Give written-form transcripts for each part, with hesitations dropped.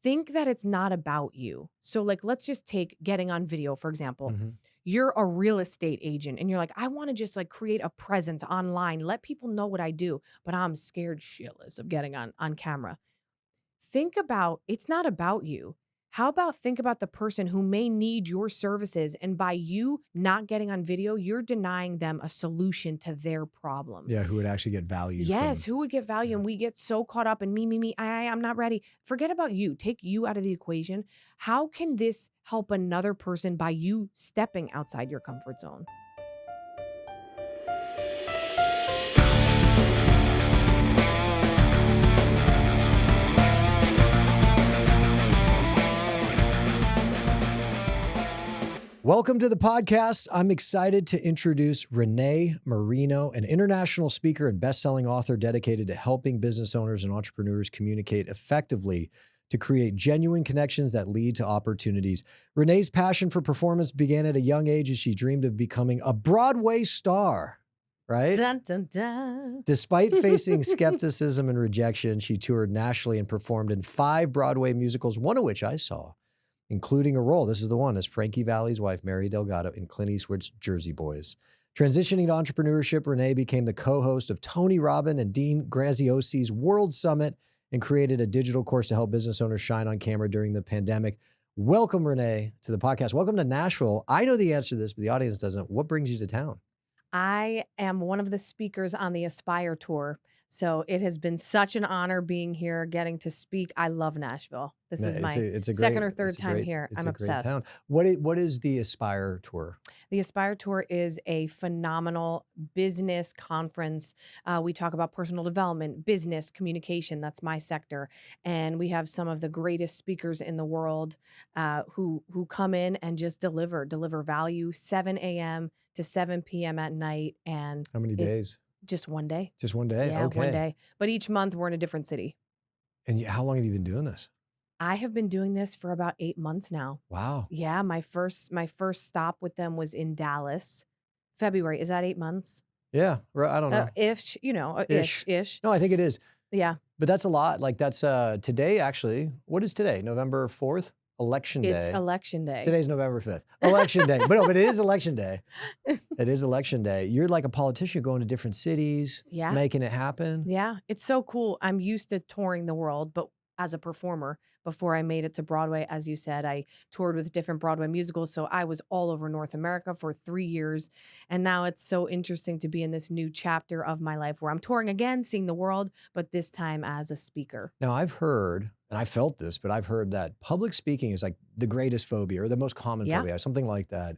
think that it's not about you. So like, let's just take getting on video, for example. Mhm. You're a real estate agent and you're like, I want to just like create a presence online, let people know what I do, but I'm scared shitless of getting on camera. Think about it's not about you. How about think about the person who may need your services, and by you not getting on video, you're denying them a solution to their problem. Yeah, who would actually get value Yes, from who would get value? yeah. And we get so caught up in me, I'm not ready. Forget about you. Take you out of the equation. How can this help another person by you stepping outside your comfort zone? Welcome to the podcast. I'm excited to introduce Renée Marino, an international speaker and best-selling author dedicated to helping business owners and entrepreneurs communicate effectively to create genuine connections that lead to opportunities. Renée's passion for performance began at a young age as she dreamed of becoming a Broadway star, right? Dun, dun, dun. Despite facing skepticism and rejection, she toured nationally and performed in 5 Broadway musicals, one of which I saw, including a role, this is the one, as Frankie Valli's wife, Mary Delgado, in Clint Eastwood's Jersey Boys. Transitioning to entrepreneurship, Renée became the co-host of Tony Robbins and Dean Graziosi's World Summit and created a digital course to help business owners shine on camera during the pandemic. Welcome, Renée, to the podcast. Welcome to Nashville. I know the answer to this, but the audience doesn't. What brings you to town? I am one of the speakers on the Aspire tour. So it has been such an honor being here, getting to speak. I love Nashville. This is my second or third time here. I'm obsessed. Great town. What is the Aspire tour? The Aspire Tour is a phenomenal business conference. We talk about personal development, business, communication. That's my sector. And we have some of the greatest speakers in the world who come in and just deliver value 7 a.m. to 7 p.m. at night. And How many days? Just one day. Just one day? Yeah, Okay. one day. But each month we're in a different city. And how long have you been doing this? I have been doing this for about 8 months now. Wow. Yeah, my first stop with them was in Dallas, February. Is that 8 months? Yeah, I don't know. Ish. Ish. No, I think it is. Yeah. But that's a lot. Like that's today actually. What is today? November 4th? Election day. It's election day. Today's November 5th. Election day. But it is election day. It is election day. You're like a politician going to different cities, Yeah. making it happen. Yeah. It's so cool. I'm used to touring the world, but as a performer, before I made it to Broadway, as you said, I toured with different Broadway musicals. So I was all over North America for 3 years. And now it's so interesting to be in this new chapter of my life where I'm touring again, seeing the world, but this time as a speaker. Now I've heard, and I felt this, but I've heard that public speaking is like the greatest phobia or the most common phobia, something like that.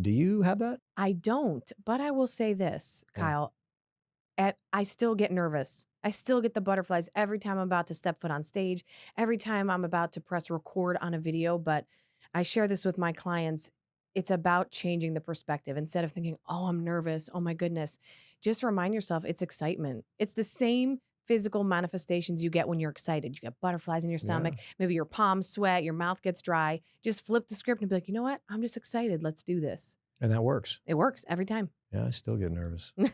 Do you have that? I don't, but I will say this, Kyle. I still get nervous. I still get the butterflies every time I'm about to step foot on stage, every time I'm about to press record on a video. But I share this with my clients. It's about changing the perspective. Instead of thinking, oh, I'm nervous, oh my goodness, just remind yourself it's excitement. It's the same physical manifestations you get when you're excited. You get butterflies in your stomach, maybe your palms sweat, your mouth gets dry. Just flip the script and be like, you know what? I'm just excited. Let's do this. And that works. It works every time. Yeah, I still get nervous. I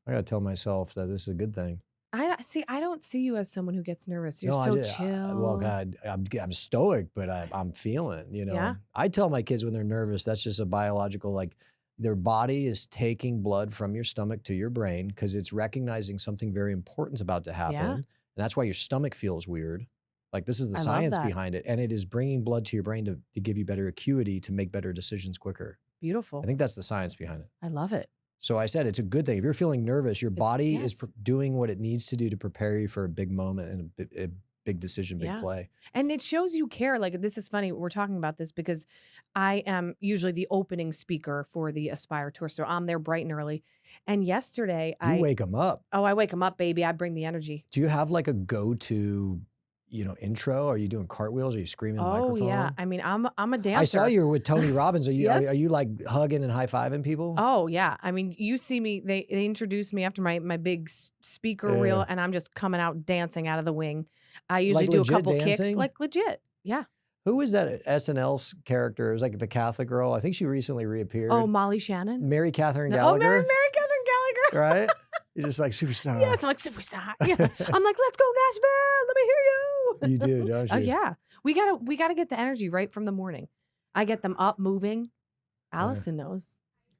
got to tell myself that this is a good thing. I don't see you as someone who gets nervous. You're chill. Well, God, I'm stoic, but I'm feeling, Yeah. I tell my kids when they're nervous, that's just a biological, like their body is taking blood from your stomach to your brain because it's recognizing something very important's about to happen. Yeah. And that's why your stomach feels weird. Like this is the I love science that. behind it. And it is bringing blood to your brain to give you better acuity to make better decisions quicker. Beautiful. I think that's the science behind it. I love it. So I said, it's a good thing. If you're feeling nervous, your body is yes. doing what it needs to do to prepare you for a big moment and a big decision, big play. And it shows you care. Like, this is funny. We're talking about this because I am usually the opening speaker for the Aspire Tour. So I'm there bright and early. And yesterday You wake them up. Oh, I wake them up, baby. I bring the energy. Do you have like a go-to, intro? Are you doing cartwheels? Are you screaming in the microphone? Oh, yeah. I mean, I'm a dancer. I saw you with Tony Robbins. Are you Yes. are you like hugging and high-fiving people? Oh, yeah. I mean, you see me, they introduced me after my big speaker reel, and I'm just coming out dancing out of the wing. I usually do a couple kicks, like legit. Yeah. Who is that SNL character? It was like the Catholic girl. I think she recently reappeared. Oh, Molly Shannon? Mary Catherine Oh, Gallagher. Mary Catherine Gallagher. Right? You're just like superstar. Yes, I'm like superstar. Yeah. I'm like, let's go Nashville. Let me hear you. You do, don't you? Oh, yeah. We gotta get the energy right from the morning. I get them up moving. Allison knows.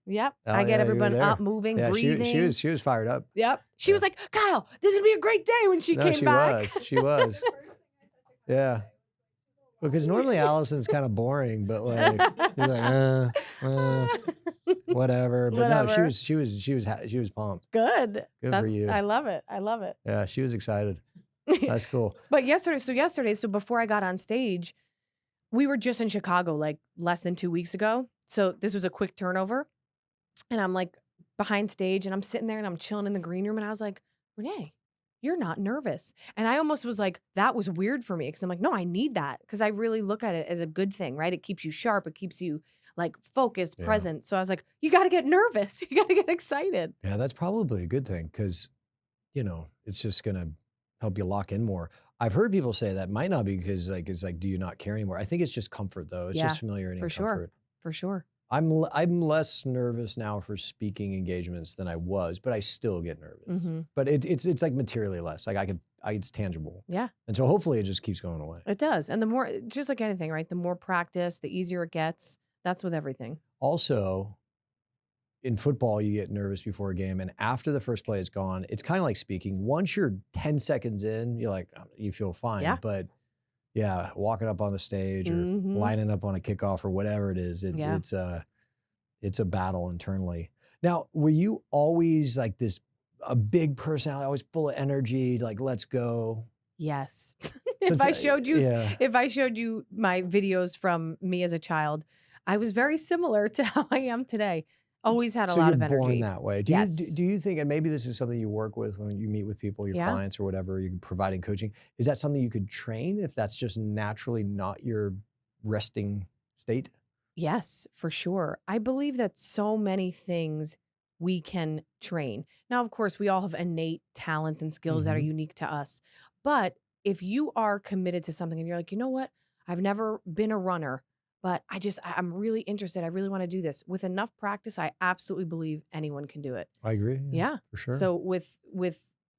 Yep. Oh, I get yeah, you were everyone there. up moving, Yeah, breathing. she was fired up. Yep. She was like, Kyle, this is gonna be a great day when she No, came she back. was. She was. Yeah. Because normally Allison's kind of boring, but like she's like, whatever. But no, Whatever. she was pumped. Good. Good for you. I love it. I love it. Yeah, she was excited. That's cool. But yesterday, before I got on stage, we were just in Chicago like less than 2 weeks ago. So this was a quick turnover. And I'm like behind stage and I'm sitting there and I'm chilling in the green room. And I was like, Renee, you're not nervous. And I almost was like, that was weird for me. Because I'm like, no, I need that. Because I really look at it as a good thing, right? It keeps you sharp. It keeps you like focused, Yeah. present. So I was like, you got to get nervous. You got to get excited. Yeah, that's probably a good thing because, you know, it's just going to help you lock in more. I've heard people say that might not be because like, it's like, do you not care anymore? I think it's just comfort though. It's Yeah, just familiarity and for sure. comfort. For sure. I'm less nervous now for speaking engagements than I was, but I still get nervous. Mm-hmm. But it's like materially less. Like it's tangible. Yeah. And so hopefully it just keeps going away. It does. And the more, just like anything, right? The more practice, the easier it gets. That's with everything. Also, in football, you get nervous before a game, and after the first play is gone, it's kind of like speaking. Once you're 10 seconds in, you're like, you feel fine. Yeah. But yeah, walking up on the stage or Mhm. lining up on a kickoff or whatever it is, Yeah. it's a battle internally. Now, were you always like a big personality, always full of energy, like let's go? Yes. So If I showed you, yeah. if I showed you my videos from me as a child, I was very similar to how I am today. Always had a So lot you're of energy. born that way. Yes. Do you think, and maybe this is something you work with when you meet with people, your Yeah. clients or whatever, you're providing coaching, is that something you could train if that's just naturally not your resting state? Yes, for sure. I believe that so many things we can train. Now, of course, we all have innate talents and skills that are Mhm. unique to us. But if you are committed to something and you're like, you know what? I've never been a runner, but I'm really interested. I really want to do this. With enough practice, I absolutely believe anyone can do it. I agree. Yeah. For sure. So with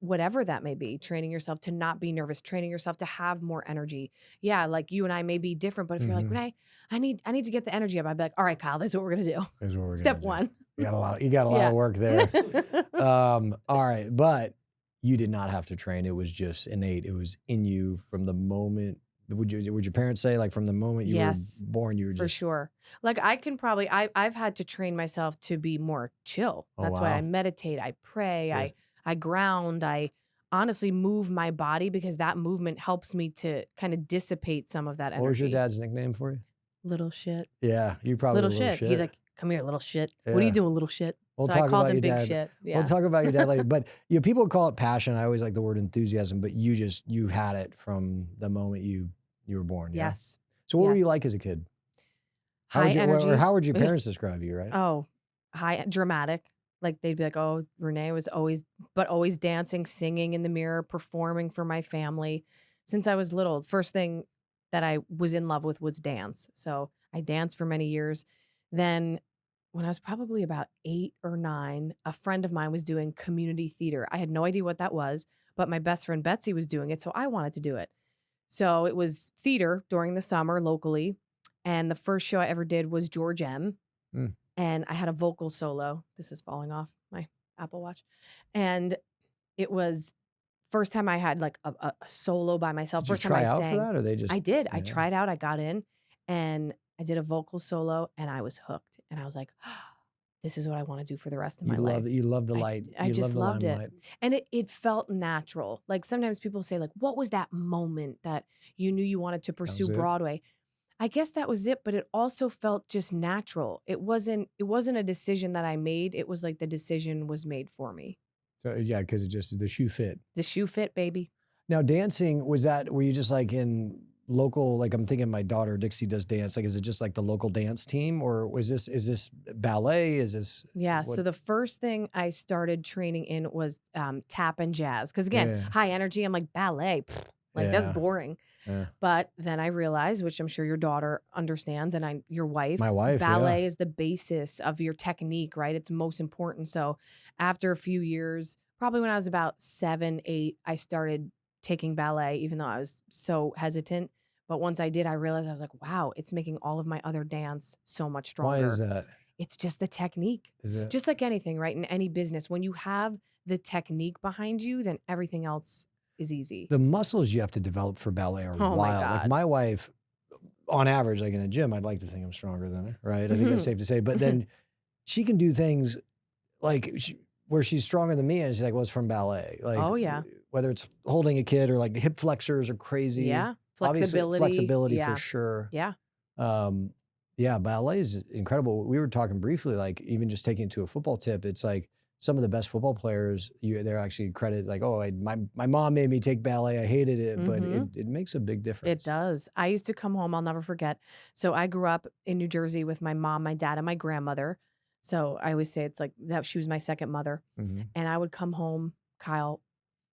whatever that may be, training yourself to not be nervous, training yourself to have more energy. Yeah, like you and I may be different, but if you're like, Mhm. Renee, I need to get the energy up, I'd be like, all right, Kyle, this is what we're gonna do. Is what we're Step gonna do. one. You got a lot of work there. All right, but you did not have to train. It was just innate. It was in you from the moment. Would your parents say like from the moment you Yes, were born, you were for just sure. Like I can probably I've had to train myself to be more chill. Oh, That's why I wow. meditate, I pray, Good. I ground, I honestly move my body because that movement helps me to kind of dissipate some of that energy. What was your dad's nickname for you? Little shit. Yeah, you probably Little a little shit. shit. He's like, come here, little shit. What are you Yeah. doing, little shit? We'll So talk I called about him your big dad. shit. We'll Yeah. talk about your dad later. But people call it passion. I always like the word enthusiasm, but you had it from the moment you were born. Yeah. Yes. So what were you Yes. like as a kid? High energy. How would your parents describe you, right? Oh, high dramatic. Like they'd be like, oh, Renee was always dancing, singing in the mirror, performing for my family. Since I was little, first thing that I was in love with was dance. So I danced for many years. Then when I was probably about 8 or 9, a friend of mine was doing community theater. I had no idea what that was, but my best friend Betsy was doing it, so I wanted to do it. So it was theater during the summer locally, and the first show I ever did was George M. Mm. And I had a vocal solo. This is falling off my Apple Watch. And it was first time I had like a solo by myself. Did you First time try I out sang. for that, or they just? I did. I Yeah. tried out. I got in and I did a vocal solo and I was hooked. And I was like, this is what I want to do for the rest of my life. You love the light. I You just love the loved it. limelight. And it felt natural. Like sometimes people say like, what was that moment that you knew you wanted to pursue it. Broadway? I guess that was it, but it also felt just natural. It wasn't a decision that I made. It was like the decision was made for me. So yeah, because it just the shoe fit. The shoe fit, baby. Now dancing, were you just like in local, like I'm thinking my daughter Dixie does dance, like is it just like the local dance team, or is this ballet? Is this Yeah. So the first thing I started training in was tap and jazz. Because again, Yeah. high energy. I'm like, ballet. Pfft, like that's Yeah. boring. Yeah. But then I realized, which I'm sure your daughter understands, and your wife, My wife, ballet is the basis of your technique, right? It's most important. So after a few years, probably when I was about 7, 8, I started taking ballet, even though I was so hesitant. But once I did, I realized I was like, wow, it's making all of my other dance so much Why is stronger. that? It's just the technique. Is it? Just like anything, right? In any business, when you have the technique behind you, then everything else is easy. The muscles you have to develop for ballet are Oh my wild. Like God. my wife, on average, like in a gym, I'd like to think I'm stronger than her, right? I think that's safe to say. But then she can do things like where she's stronger than me, and she's like, well, it's from ballet. Like, Oh, yeah. Whether it's holding a kid or like hip flexors are crazy. Yeah. Obviously, Flexibility. flexibility Yeah. for sure. Yeah. Yeah, ballet is incredible. We were talking briefly, like even just taking it to a football tip, it's like some of the best football players, they're actually credited like, oh, my mom made me take ballet. I hated it, but it makes a big difference. It does. I used to come home, I'll never forget. So I grew up in New Jersey with my mom, my dad, and my grandmother. So I always say it's like that she was my second mother. Mhm. And I would come home, Kyle,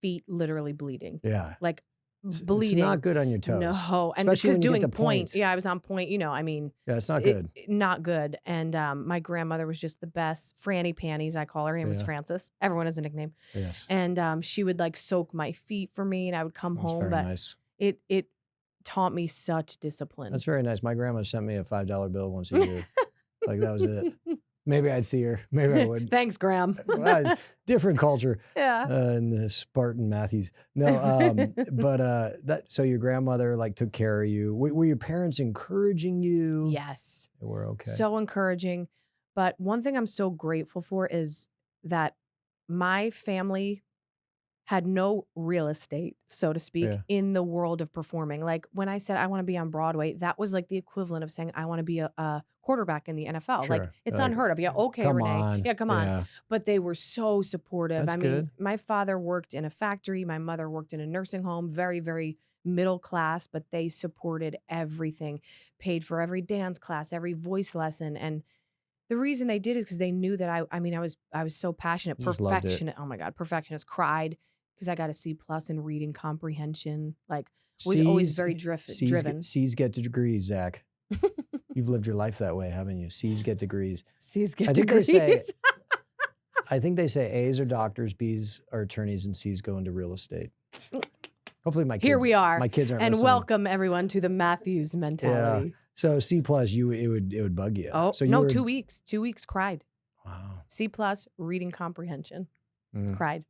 feet literally bleeding. Yeah. Like It's bleeding. not good on your toes. No. And Especially because when you doing get to point. points. Yeah, I was on point, I mean. Yeah, it's not good. Not good. And my grandmother was just the best. Franny Panties, I call her. Her name was Frances. Everyone has a nickname. Yes. And she would like soak my feet for me, and I would come That's home. very But nice. it taught me such discipline. That's very nice. My grandma sent me a $5 bill once a year. Like that was it. Maybe I'd see her. Maybe I would. Thanks, Graham. Different culture. Yeah. In the Spartan Matthews. No, but so your grandmother like took care of you. Were your parents encouraging you? Yes. They were okay. So encouraging. But one thing I'm so grateful for is that my family had no real estate, so to speak, in the world of performing. Like when I said I want to be on Broadway, that was like the equivalent of saying I want to be a quarterback in the NFL. Sure. Like it's unheard of. Yeah, okay, come Renee. on. Yeah, come on. But they were so supportive. That's I mean, good. my father worked in a factory. My mother worked in a nursing home. Very, very middle class, but they supported everything, paid for every dance class, every voice lesson. And the reason they did is because they knew that I was so passionate, You just loved it. perfectionist. Oh my God, perfectionist. Cried because I got a C+ in reading comprehension. Like was always very driven. C's get degrees, Zach. You've lived your life that way, haven't you? C's get degrees. C's get degrees. I think they say A's are doctors, B's are attorneys, and C's go into real estate. Hopefully my kids. Here we are. My kids aren't and listening. welcome everyone to the Matthews mentality. Yeah. So C+, it would bug you. Oh, so no, 2 weeks. 2 weeks cried. Wow. C+ reading comprehension. Cried.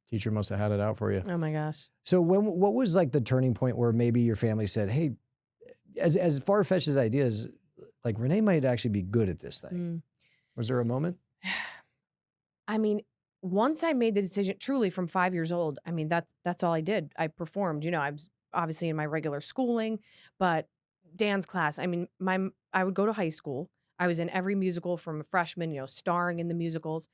Teacher must have had it out for you. Oh my gosh. So what was like the turning point where maybe your family said, hey, as far-fetched as ideas, like Renee might actually be good at this thing. Was there a moment? I mean, once I made the decision, truly from 5 years old, I mean, that's all I did. I performed, I was obviously in my regular schooling, but dance class. I mean, I would go to high school. I was in every musical from a freshman, starring in the musicals.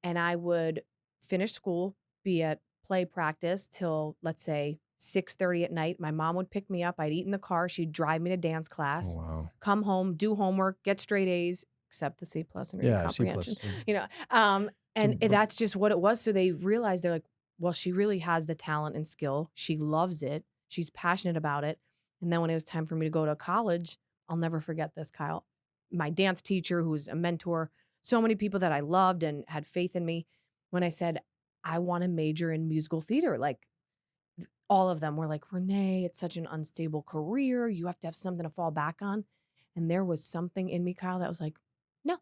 And I would finish school, be at play practice till, let's say, 6:30 at night. My mom would pick me up. I'd eat in the car. She'd drive me to dance class. Oh, wow. Come home, do homework, get straight A's, except the C+ and reading comprehension. And that's just what it was. So they realized, they're like, well, she really has the talent and skill. She loves it. She's passionate about it. And then when it was time for me to go to college, I'll never forget this, Kyle. My dance teacher, who's a mentor, so many people that I loved and had faith in me. When I said, I want to major in musical theater, like all of them were like, Renee, it's such an unstable career. You have to have something to fall back on. And there was something in me, Kyle, that was like, no,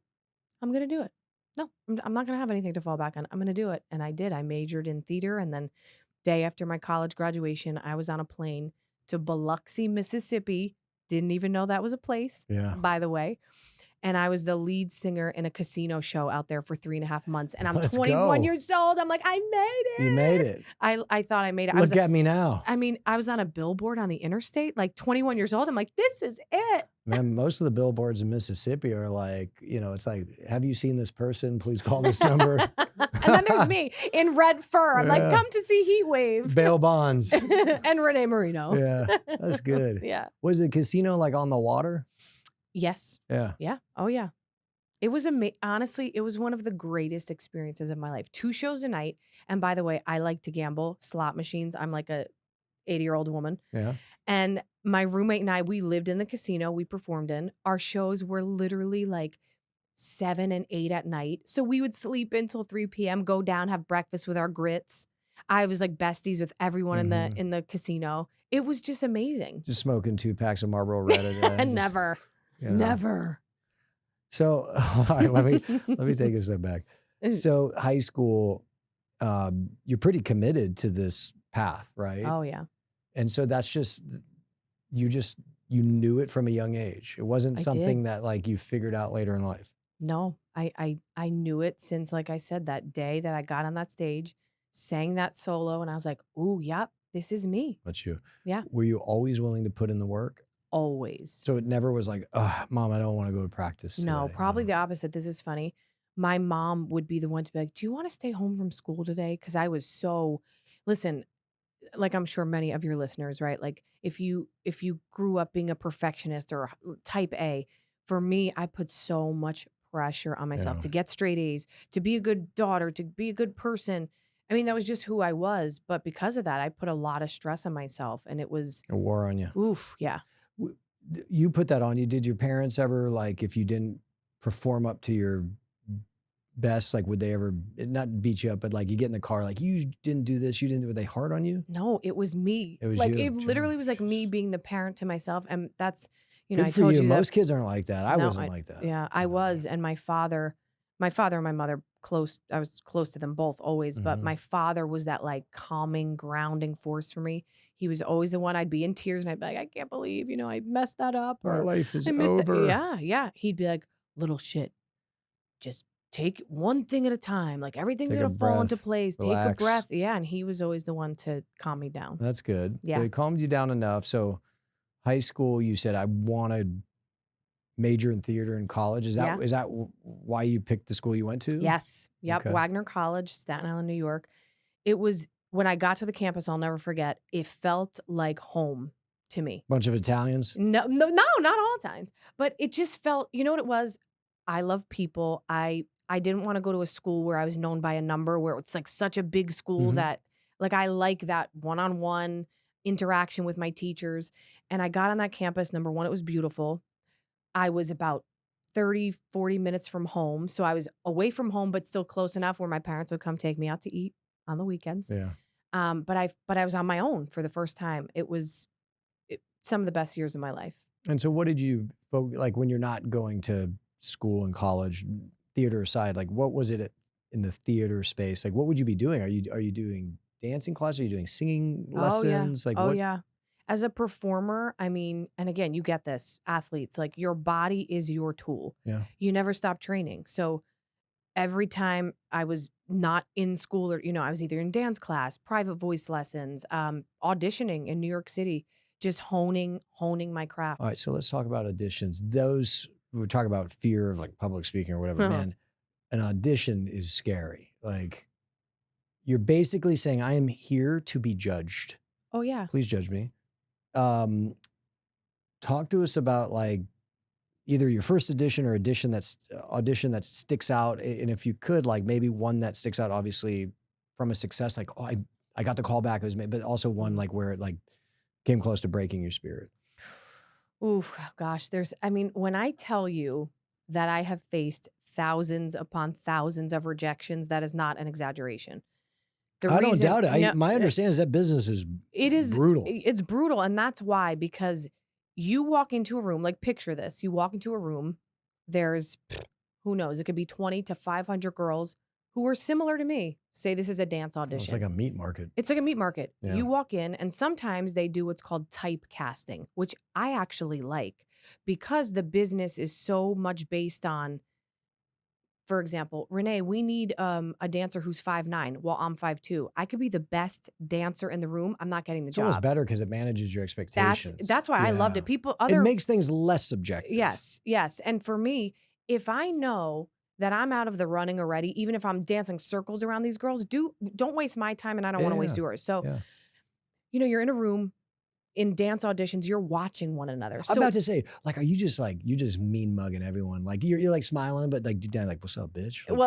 I'm going to do it. No, I'm not going to have anything to fall back on. I'm going to do it. And I did. I majored in theater. And then day after my college graduation, I was on a plane to Biloxi, Mississippi. Didn't even know that was a place, by the way. And I was the lead singer in a casino show out there for 3.5 months. And I'm 21 years old. I'm like, I made it. You made it. I thought I made it. Look at me now. I mean, I was on a billboard on the interstate, like 21 years old. I'm like, this is it. Man, most of the billboards in Mississippi are like, it's like, have you seen this person? Please call this number. And then there's me in red fur. I'm like, come to see Heat Wave. Bail bonds. And Renée Marino. Yeah, that's good. Yeah. Was the casino like on the water? Yes. Yeah. Yeah. Oh, yeah. It was honestly, it was one of the greatest experiences of my life. 2 shows a night. And by the way, I like to gamble, slot machines. I'm like a 80-year-old woman. Yeah. And my roommate and I, we lived in the casino we performed in. Our shows were literally like 7 and 8 at night. So we would sleep until 3 p.m., go down, have breakfast with our grits. I was like besties with everyone in the casino. It was just amazing. Just smoking 2 packs of Marlboro Red a day. Never. You know. Never. So, all right, let me take a step back. So, high school, you're pretty committed to this path, right? Oh yeah. And so that's just you knew it from a young age. It wasn't something that like you figured out later in life. No, I knew it since, like I said, that day that I got on that stage, sang that solo, and I was like, "Ooh, yep, this is me." That's you. Yeah. Were you always willing to put in the work? Always. So it never was like, Mom, I don't want to go to practice No, today." probably the opposite. This is funny. My mom would be the one to be like, "Do you want to stay home from school today?" Because I was so, listen, like I'm sure many of your listeners, right? Like if you grew up being a perfectionist or type A, for me, I put so much pressure on myself Yeah. to get straight A's, to be a good daughter, to be a good person. I mean, that was just who I was. But because of that, I put a lot of stress on myself, and it was, A war on you. oof, yeah. You put that on you. Did your parents ever, like, if you didn't perform up to your best, like, would they ever, not beat you up, but like you get in the car, like, you didn't do this, you didn't, were they hard on you? No, it was me. It was Like you. it literally was like me being the parent to myself, and that's, you know, Good I for told you. you that. Most kids aren't like that. I No, wasn't like that. Yeah, I was, and my father and my mother close. I was close to them both always, but my father was that like calming, grounding force for me. He was always the one. I'd be in tears, and I'd be like, "I can't believe, you know, I messed that up," My or life is "I missed it." over. Yeah, yeah. He'd be like, "Little shit, just take one thing at a time. Like everything's Take a gonna fall into breath. place. Take a Relax. breath." Yeah, and he was always the one to calm me down. That's good. So Yeah. it calmed you down enough. So high school, you said, I want to major in theater in college. Is Yeah. that why you picked the school you went to? Yes. Yep. Okay. Wagner College, Staten Island, New York. It was, when I got to the campus, I'll never forget, it felt like home to me. Bunch of Italians. No, not all times. But it just felt, you know what it was? I love people. I didn't want to go to a school where I was known by a number, where it's like such a big school that, like, I like that one-on-one interaction with my teachers. And I got on that campus. Number one, it was beautiful. I was about 30, 40 minutes from home. So I was away from home, but still close enough where my parents would come take me out to eat on the weekends. Yeah. But I was on my own for the first time. It was some of the best years of my life. And so what did you, like when you're not going to school and college, theater aside, like what was it in the theater space? Like what would you be doing? Are you doing dancing classes? Are you doing singing lessons? Like what? Yeah. As a performer, I mean, and again, you get this, athletes, like your body is your tool. Yeah. You never stop training. So every time I was not in school, or, you know, I was either in dance class, private voice lessons, auditioning in New York City, just honing my craft. All right. So let's talk about auditions. Those, we talk about fear of like public speaking or whatever, man, an audition is scary. Like you're basically saying, I am here to be judged. Oh yeah. Please judge me. Talk to us about like either your first audition or audition that sticks out. And if you could, like maybe one that sticks out, obviously from a success, like, oh, I got the call back, it was made, but also one like where it like came close to breaking your spirit. Ooh, gosh, I mean, when I tell you that I have faced thousands upon thousands of rejections, that is not an exaggeration. I don't doubt it. My understanding is that business is brutal. It's brutal. And that's why, because you walk into a room, like picture this, you walk into a room, there's, who knows, it could be 20 to 500 girls who are similar to me. Say this is a dance audition. It's like a meat market. It's like a meat market. Yeah. You walk in, and sometimes they do what's called typecasting, which I actually like, because the business is so much based on, for example, Renee, we need a dancer who's 5'9", while I'm 5'2". I could be the best dancer in the room. I'm not getting the job. It's almost better because it manages your expectations. That's why I loved it. It makes things less subjective. Yes. And for me, if I know that I'm out of the running already, even if I'm dancing circles around these girls, don't waste my time, and I don't want to waste yours. So, you know, you're in a room. In dance auditions, you're watching one another. I'm about to say, like, are you just mean mugging everyone? Like you're like smiling, but like deep down, like, what's up, bitch? Like,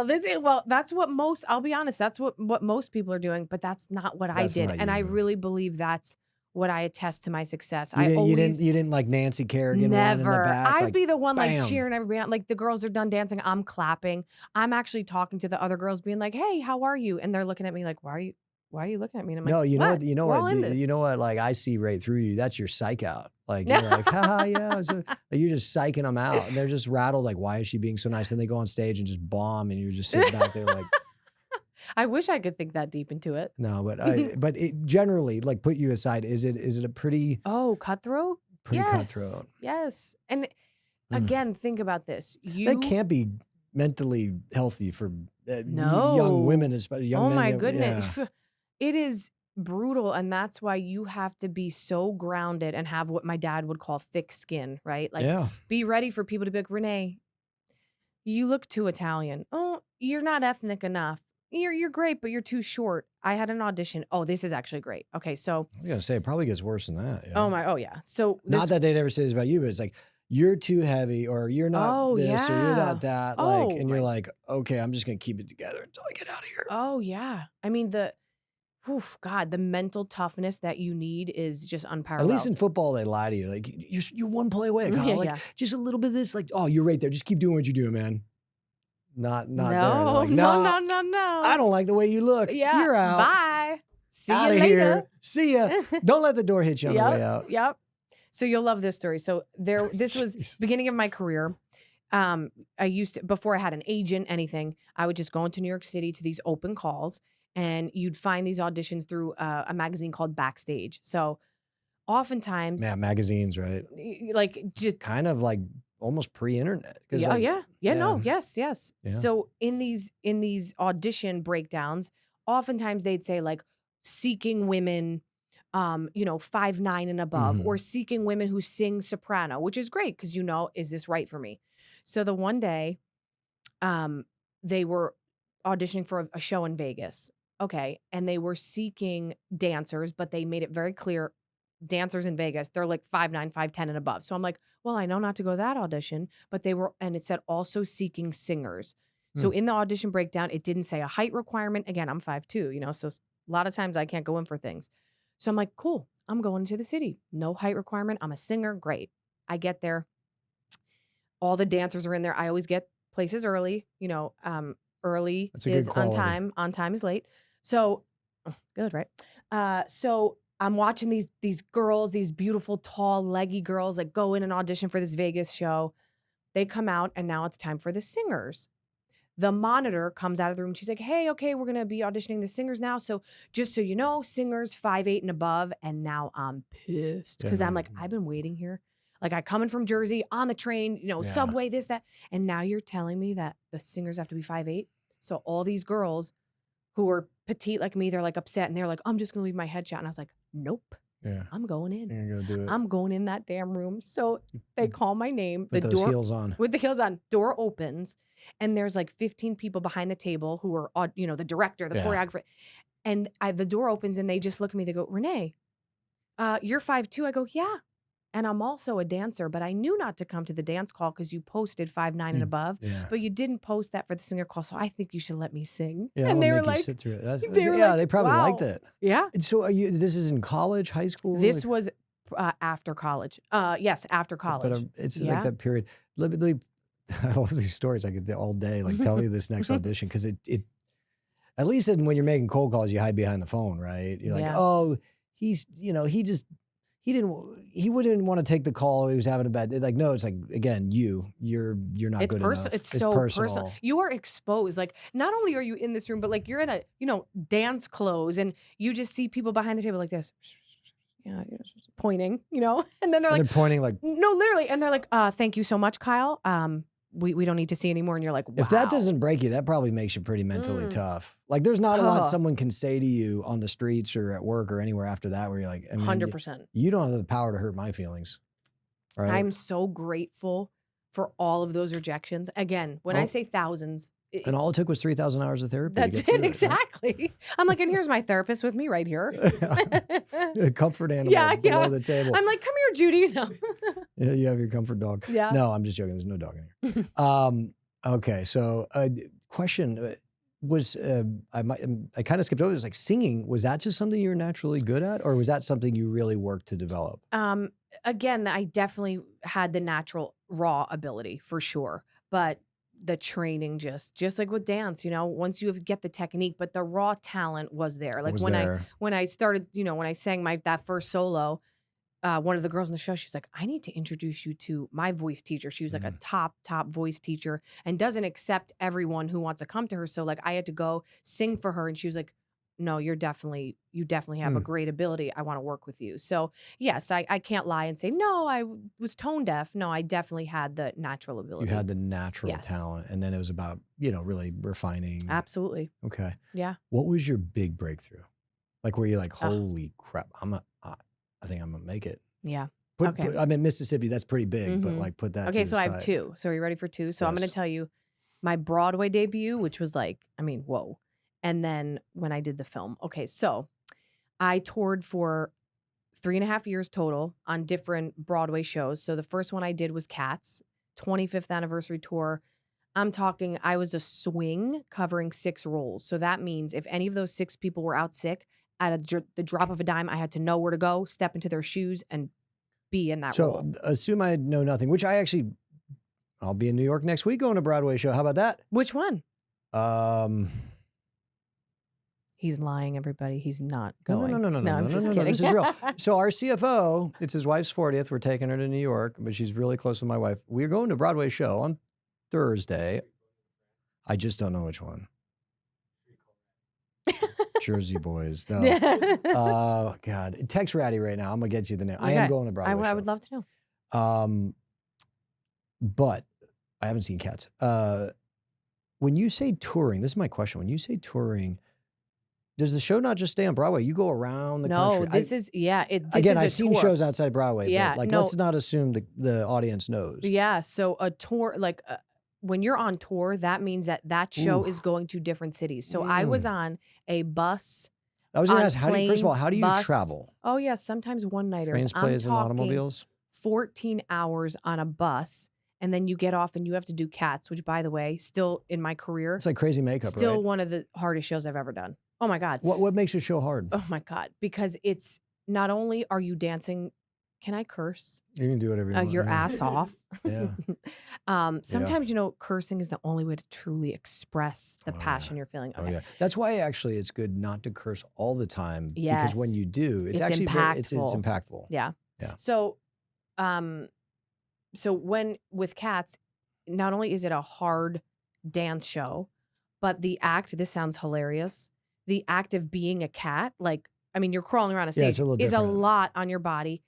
well, that's what most, I'll be honest, that's what most people are doing, but that's not what I did. And I really believe that's what I attest to my success. You didn't like Nancy Kerrigan run in the back. I'd like, be the one bam. like cheering everybody on. Like the girls are done dancing, I'm clapping. I'm actually talking to the other girls, being like, "Hey, how are you?" And they're looking at me like, why why are you looking at me? And I'm No, like, you know what? what? You know We're all what? in this. You know what? Like I see right through you. That's your psych out. Like you're like, haha, yeah. You're just psyching them out, and they're just rattled. Like, why is she being so nice? And they go on stage and just bomb, and you're just sitting back there like, I wish I could think that deep into it. no. But it generally, like, put you aside. Is it a pretty Oh, cutthroat? pretty Yes. cutthroat? Yes. And Mm. again, think about this. That can't be mentally healthy for No. young women, especially young Oh men. my Yeah. goodness. It is brutal. And that's why you have to be so grounded and have what my dad would call thick skin, right? Like, Yeah. be ready for people to be like, Renee, you look too Italian. Oh, you're not ethnic enough. You're great, but you're too short. I had an audition. Oh, this is actually great. Okay, so I was gonna say it probably gets worse than that. Yeah. oh yeah. So Not this, that they'd ever say this about you, but it's like you're too heavy, or you're not oh this, or you're yeah. that. Oh Like, and you're my, like, okay, I'm just gonna keep it together until I get out of here. oh yeah. I mean God, the mental toughness that you need is just At least unparalleled. in football, they lie to you. Like you're one play away, Kyle. Yeah, Like yeah. just a little bit of this. Like, oh, you're right there. Just keep doing what you're doing, man. Not there. They're No, like, no, nah, no, no, no. I don't like the way you look. Yeah. You're out. Bye. See Out you of later. here. See ya. Don't let the door hit you on the way out. Yep. So you'll love this story. So this was Jeez. beginning of my career. I used to, before I had an agent, anything, I would just go into New York City to these open calls, and you'd find these auditions through a magazine called Backstage. So oftentimes, Yeah, magazines, right? like just Kind of like almost pre-internet. 'Cause, yeah, like, no, yeah. yes. Yeah. So in these audition breakdowns, oftentimes they'd say like seeking women, 5'9" and above, Mhm. or seeking women who sing soprano, which is great because is this right for me? So the one day, they were auditioning for a show in Vegas, okay, and they were seeking dancers, but they made it very clear, dancers in Vegas, they're like 5'9", 5'10" and above. So I'm like, well, I know not to go to that audition, but and it said also seeking singers. So in the audition breakdown, it didn't say a height requirement. Again, I'm 5'2", so a lot of times I can't go in for things. So I'm like, cool, I'm going to the city. No height requirement. I'm a singer. Great. I get there. All the dancers are in there. I always get places early, early That's a good is on quality. time is late. So good, right? So I'm watching these girls, these beautiful, tall, leggy girls, like go in and audition for this Vegas show. They come out, and now it's time for the singers. The monitor comes out of the room. She's like, hey, okay, we're going to be auditioning the singers now. So just so you know, singers 5'8" and above. And now I'm pissed because I'm like, I've been waiting here. Like I coming from Jersey on the train, subway, this, that. And now you're telling me that the singers have to be 5'8". So all these girls who are petite like me, they're like upset, and they're like, I'm just going to leave my headshot. And I was like, nope. Yeah. I'm going in. You're gonna do it. I'm going in that damn room. So they call my name. With those heels on. With the heels on. Door opens, and there's like 15 people behind the table who are, the director, the choreographer. And the door opens, and they just look at me. They go, Renee, you're 5'2". I go, yeah. And I'm also a dancer, but I knew not to come to the dance call because you posted 5'9" and above. Yeah. But you didn't post that for the singer call, so I think you should let me sing. Yeah, and they were like, sit through it. they probably liked wow. it. Yeah. And so this is in college, high school? This was after college. Yes, after college. But it's like that period. Let me, I love these stories. I could do all day, like tell you this next audition, because it at least when you're making cold calls, you hide behind the phone, right? You're like, oh, he's, he wouldn't want to take the call. He was having a bad day. Like, no, it's like, again, you're not good enough. It's so personal. You are exposed. Like, not only are you in this room, but like you're in a, dance clothes, and you just see people behind the table like this, pointing, and then they're pointing like, no, literally. And they're like, thank you so much, Kyle. We don't need to see anymore. And you're like, wow. If that doesn't break you, that probably makes you pretty mentally tough. Like there's not a lot someone can say to you on the streets or at work or anywhere after that where you're like, 100%. You don't have the power to hurt my feelings. Right? I'm so grateful for all of those rejections. Again, when I say thousands. And all it took was 3,000 hours of therapy. That's it, exactly. Right? I'm like, and here's my therapist with me right here. A comfort animal below the table. I'm like, come here, Judy. No. Yeah, you have your comfort dog. Yeah. No, I'm just joking. There's no dog in here. Okay, so question was, I kind of skipped over this, like singing. Was that just something you were naturally good at, or was that something you really worked to develop? Again, I definitely had the natural raw ability for sure. But the training, just like with dance, once you get the technique, but the raw talent was there. Like when I started, when I sang that first solo, one of the girls in the show, she was like, I need to introduce you to my voice teacher. She was like a top voice teacher and doesn't accept everyone who wants to come to her. So like I had to go sing for her, and she was like, no, you definitely have a great ability. I want to work with you. So yes, I can't lie and say, no, I was tone deaf. No, I definitely had the natural ability. You had the natural talent, and then it was about, really refining. Absolutely. Okay. Yeah. What was your big breakthrough? Like, where you're like, holy crap, I think I'm gonna make it. Yeah. I mean, Mississippi, that's pretty big, but like put that. Okay, to so the I side. have two. So are you ready for two? So I'm going to tell you my Broadway debut, which was like, whoa. And then when I did the film. Okay, so I toured for 3.5 years total on different Broadway shows. So the first one I did was Cats, 25th anniversary tour. I'm talking, I was a swing covering 6 roles. So that means if any of those 6 people were out sick, at the drop of a dime, I had to know where to go, step into their shoes, and be in that role. So assume I know nothing, which I'll be in New York next week going to a Broadway show. How about that? Which one? He's lying, everybody. He's not going. No, I'm just kidding. This is real. So our CFO, it's his wife's 40th. We're taking her to New York, but she's really close with my wife. We're going to a Broadway show on Thursday. I just don't know which one. Jersey Boys. No. Oh, God. Text Ratty right now. I'm going to get you the name. Okay. I am going to Broadway show. I would love to know. But I haven't seen Cats. When you say touring, this is my question. When you say touring, does the show not just stay on Broadway? You go around the country. No, this is I've seen shows outside Broadway. Yeah, but let's not assume the audience knows. Yeah, so a tour, when you're on tour, that means that show is going to different cities. So I was on a bus. I was going to ask, first of all, how do you bus. travel? Oh, yeah, sometimes one-nighters. Trains, plays, and automobiles? 14 hours on a bus, and then you get off and you have to do Cats, which, by the way, still in my career. It's like crazy makeup, still right? one of the hardest shows I've ever done. Oh, my God. What makes a show hard? Oh, my God. Because it's not only are you dancing, can I curse? You can do whatever you want. Your ass off. Yeah. Sometimes, cursing is the only way to truly express the passion you're feeling. Okay. Oh, yeah. That's why actually it's good not to curse all the time. Yes. Because when you do, it's actually impactful. It's impactful. Yeah. Yeah. So, when with Cats, not only is it a hard dance show, but the act, this sounds hilarious, the act of being a cat, you're crawling around a stage, is a lot on your body,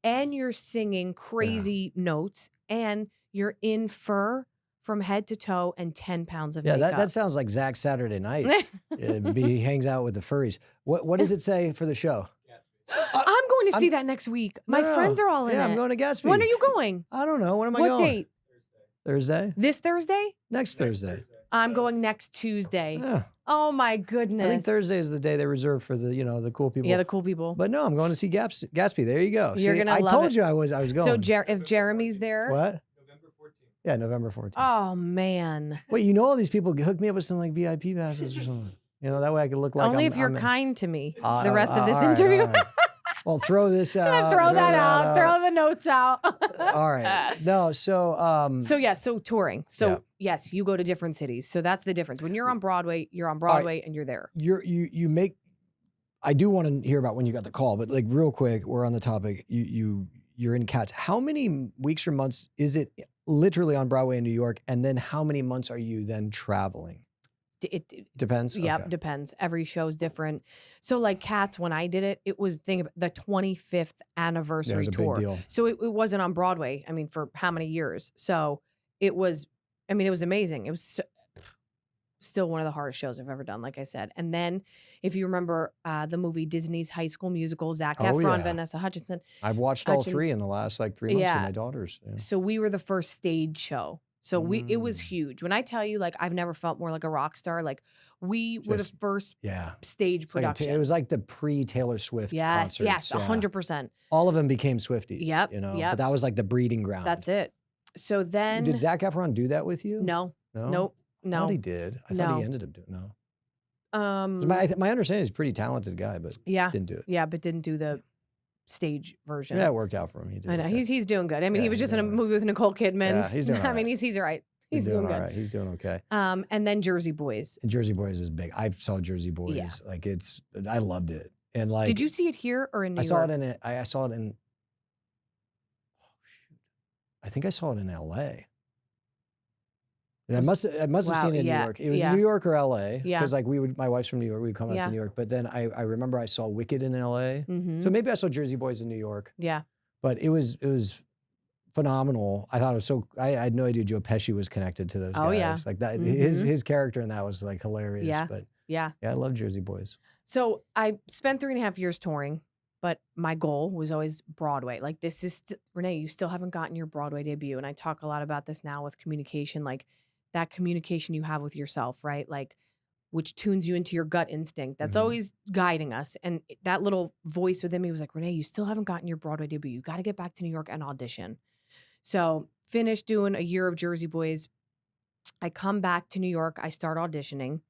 and you're singing crazy notes, and you're in fur from head to toe and 10 pounds of makeup. Yeah, that sounds like Zach Saturday night. He hangs out with the furries. What does it say for the show? I'm going to see that next week. My friends are all in it. Yeah, I'm going to Gatsby. When are you going? I don't know. When am I going? What date? Thursday. This Thursday? Next Thursday. I'm going next Tuesday. Yeah. Oh my goodness. I think Thursday is the day they reserve for the cool people. Yeah, the cool people. But no, I'm going to see Gatsby. There you go. You're gonna I love told it. you I was going. So if Jeremy's there. What? November 14th. Yeah, November 14th. Oh man. Wait, all these people hook me up with some VIP passes or something. That way I could look like only if you're kind to me. The rest of this interview. All right. Well, throw this out. Throw that out. Throw the notes out. All right. No, so so touring. So yes, you go to different cities. So that's the difference. When you're on Broadway, and you're there. You make. I do want to hear about when you got the call, but real quick, we're on the topic. You're in Cats. How many weeks or months is it literally on Broadway in New York? And then how many months are you then traveling? It depends. Yep, okay. Depends. Every show's different. So Cats, when I did it, it was the 25th anniversary tour. Big deal. So it wasn't on Broadway. For how many years? So it was. It was amazing. It was still one of the hardest shows I've ever done. Like I said, and then if you remember the movie Disney's High School Musical, Zac Efron, Vanessa Hudgens. I've watched all 3 in the last 3 months with my daughters. Yeah. So we were the first stage show. So it was huge. When I tell you, I've never felt more like a rock star. We were the first stage production. It was like the pre-Taylor Swift concerts. Yes, 100%. All of them became Swifties. Yep, But that was the breeding ground. That's it. So then, did Zac Efron do that with you? No. Nope. No. I thought he did. I thought he ended up doing my understanding is he's a pretty talented guy, but didn't do it. Yeah, but didn't do the stage version. Yeah, it worked out for him. He did. I know he's doing good. He was just in a movie with Nicole Kidman. Yeah, he's doing all right. he's all right. He's doing all good. right. He's doing okay. And then Jersey Boys. And Jersey Boys is big. I saw Jersey Boys. Yeah. Like I loved it. And like, Did you see it here or in New I saw York? it in I saw it in. I think I saw it in L.A. I must have seen it in New York. It was New York or L.A. Yeah. Because like my wife's from New York. We'd come out to New York. But then I remember I saw Wicked in L.A. So maybe I saw Jersey Boys in New York. Yeah. But it was phenomenal. I thought it was so. I had no idea Joe Pesci was connected to those guys. Oh yeah. Like that. His character in that was like hilarious. Yeah. But yeah, I love Jersey Boys. So I spent 3.5 years touring. But my goal was always Broadway. Like this is, Renee, you still haven't gotten your Broadway debut. And I talk a lot about this now with communication, like that communication you have with yourself, right? Like which tunes you into your gut instinct. That's always guiding us. And that little voice within me was like, Renee, you still haven't gotten your Broadway debut. You got to get back to New York and audition. So finished doing a year of Jersey Boys. I come back to New York. I start auditioning.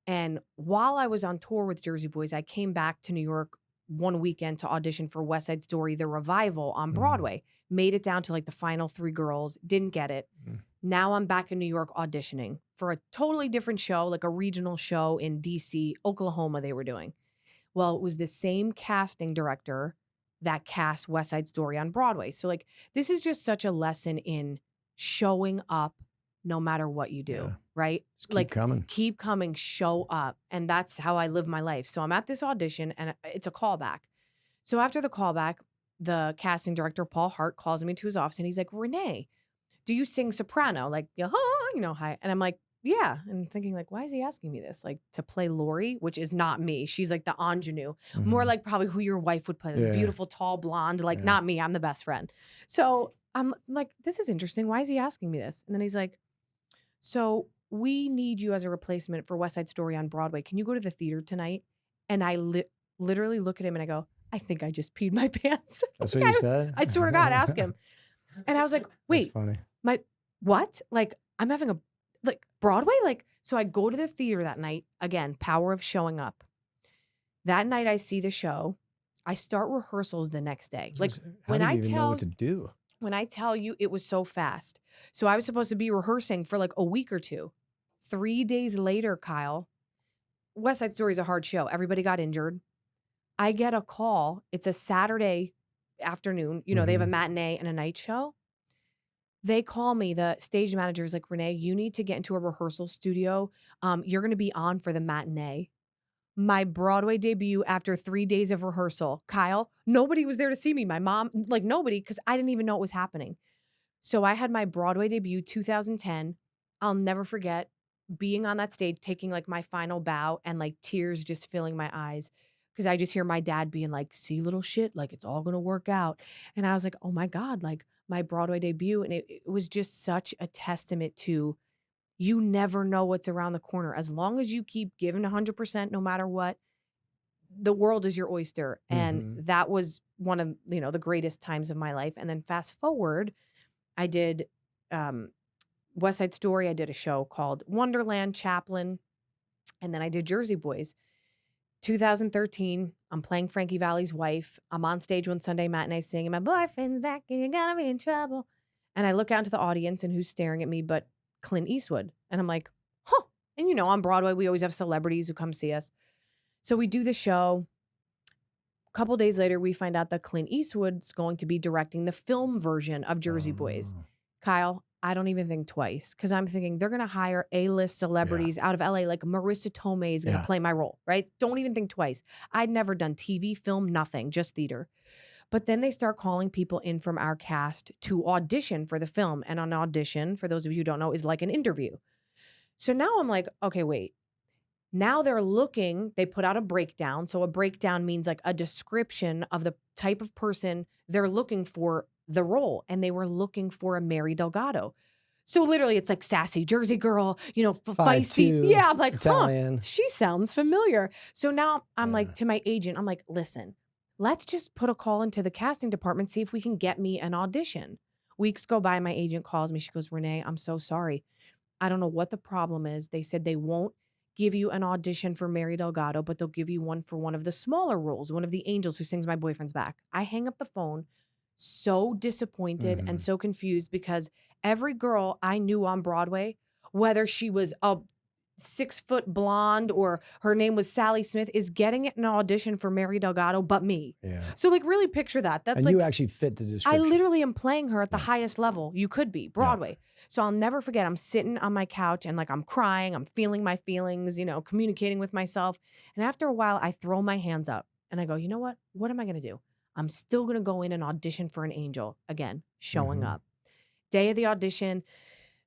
And while I was on tour with Jersey Boys, I came back to New York one weekend to audition for West Side Story, the revival on Broadway. Made it down to like the final 3 girls, didn't get it. Now I'm back in New York auditioning for a totally different show, like a regional show in DC, Oklahoma they were doing. Well, it was the same casting director that cast West Side Story on Broadway. So like, this is just such a lesson in showing up no matter what you do, right? Just keep coming, show up. And that's how I live my life. So I'm at this audition and it's a callback. So after the callback, the casting director, Paul Hart, calls me to his office and he's like, Renee, do you sing soprano? Like, hi. And I'm like, yeah. And thinking like, why is he asking me this? Like to play Lori, which is not me. She's like the ingenue, more like probably who your wife would play, like beautiful, tall, blonde, like not me. I'm the best friend. So I'm like, this is interesting. Why is he asking me this? And then he's like, so we need you as a replacement for West Side Story on Broadway. Can you go to the theater tonight? And I literally look at him and I go, I think I just peed my pants. That's what you said? I swear to God, ask him. And I was like, wait, That's funny. what? Like, I'm having Broadway? Like, so I go to the theater that night. Again, power of showing up. That night I see the show. I start rehearsals the next day. Like How do you even know what to do? When I tell you it was so fast. So I was supposed to be rehearsing for like a week or 2. 3 days later, Kyle, West Side Story is a hard show. Everybody got injured. I get a call. It's a Saturday afternoon. They have a matinee and a night show. They call me. The stage manager is like, Renee, you need to get into a rehearsal studio. You're going to be on for the matinee. My Broadway debut after 3 days of rehearsal. Kyle, nobody was there to see me. My mom, like nobody, because I didn't even know it was happening. So I had my Broadway debut 2010. I'll never forget being on that stage, taking like my final bow and like tears just filling my eyes. Because I just hear my dad being like, see little shit, like it's all going to work out. And I was like, oh my God, like my Broadway debut. And it was just such a testament to you never know what's around the corner. As long as you keep giving 100%, no matter what, the world is your oyster. And that was one of, the greatest times of my life. And then fast forward, I did West Side Story. I did a show called Wonderland, Chaplin. And then I did Jersey Boys. 2013, I'm playing Frankie Valli's wife. I'm on stage one Sunday matinee singing, my boyfriend's back and you're gonna be in trouble. And I look out into the audience and who's staring at me but Clint Eastwood. And I'm like, huh. And on Broadway, we always have celebrities who come see us. So we do the show. A couple days later, we find out that Clint Eastwood's going to be directing the film version of Jersey Boys. Kyle, I don't even think twice because I'm thinking they're going to hire A-list celebrities out of LA, like Marissa Tomei is going to play my role, right? Don't even think twice. I'd never done TV, film, nothing, just theater. But then they start calling people in from our cast to audition for the film. And an audition, for those of you who don't know, is like an interview. So now I'm like, okay, wait. Now they're looking, they put out a breakdown. So a breakdown means like a description of the type of person they're looking for the role. And they were looking for a Mary Delgado. So literally it's like sassy Jersey girl, feisty. Yeah, I'm like, Italian. She sounds familiar. So now I'm like to my agent, I'm like, listen, let's just put a call into the casting department, see if we can get me an audition. Weeks go by, my agent calls me. She goes, Renee, I'm so sorry. I don't know what the problem is. They said they won't give you an audition for Mary Delgado, but they'll give you one for one of the smaller roles, one of the angels who sings My Boyfriend's Back. I hang up the phone. so disappointed and so confused because every girl I knew on Broadway, whether she was a 6-foot blonde or her name was Sally Smith, is getting an audition for Mary Delgado, but me. Yeah. So like really picture that. That's and like, you actually fit the I description. literally am playing her at the highest level you could be, Broadway. So I'll never forget, I'm sitting on my couch and like I'm crying, I'm feeling my feelings, you know, communicating with myself. And after a while, I throw my hands up and I go, you know what? What am I going to do? I'm still going to go in and audition for an angel. Again, showing up. Day of the audition,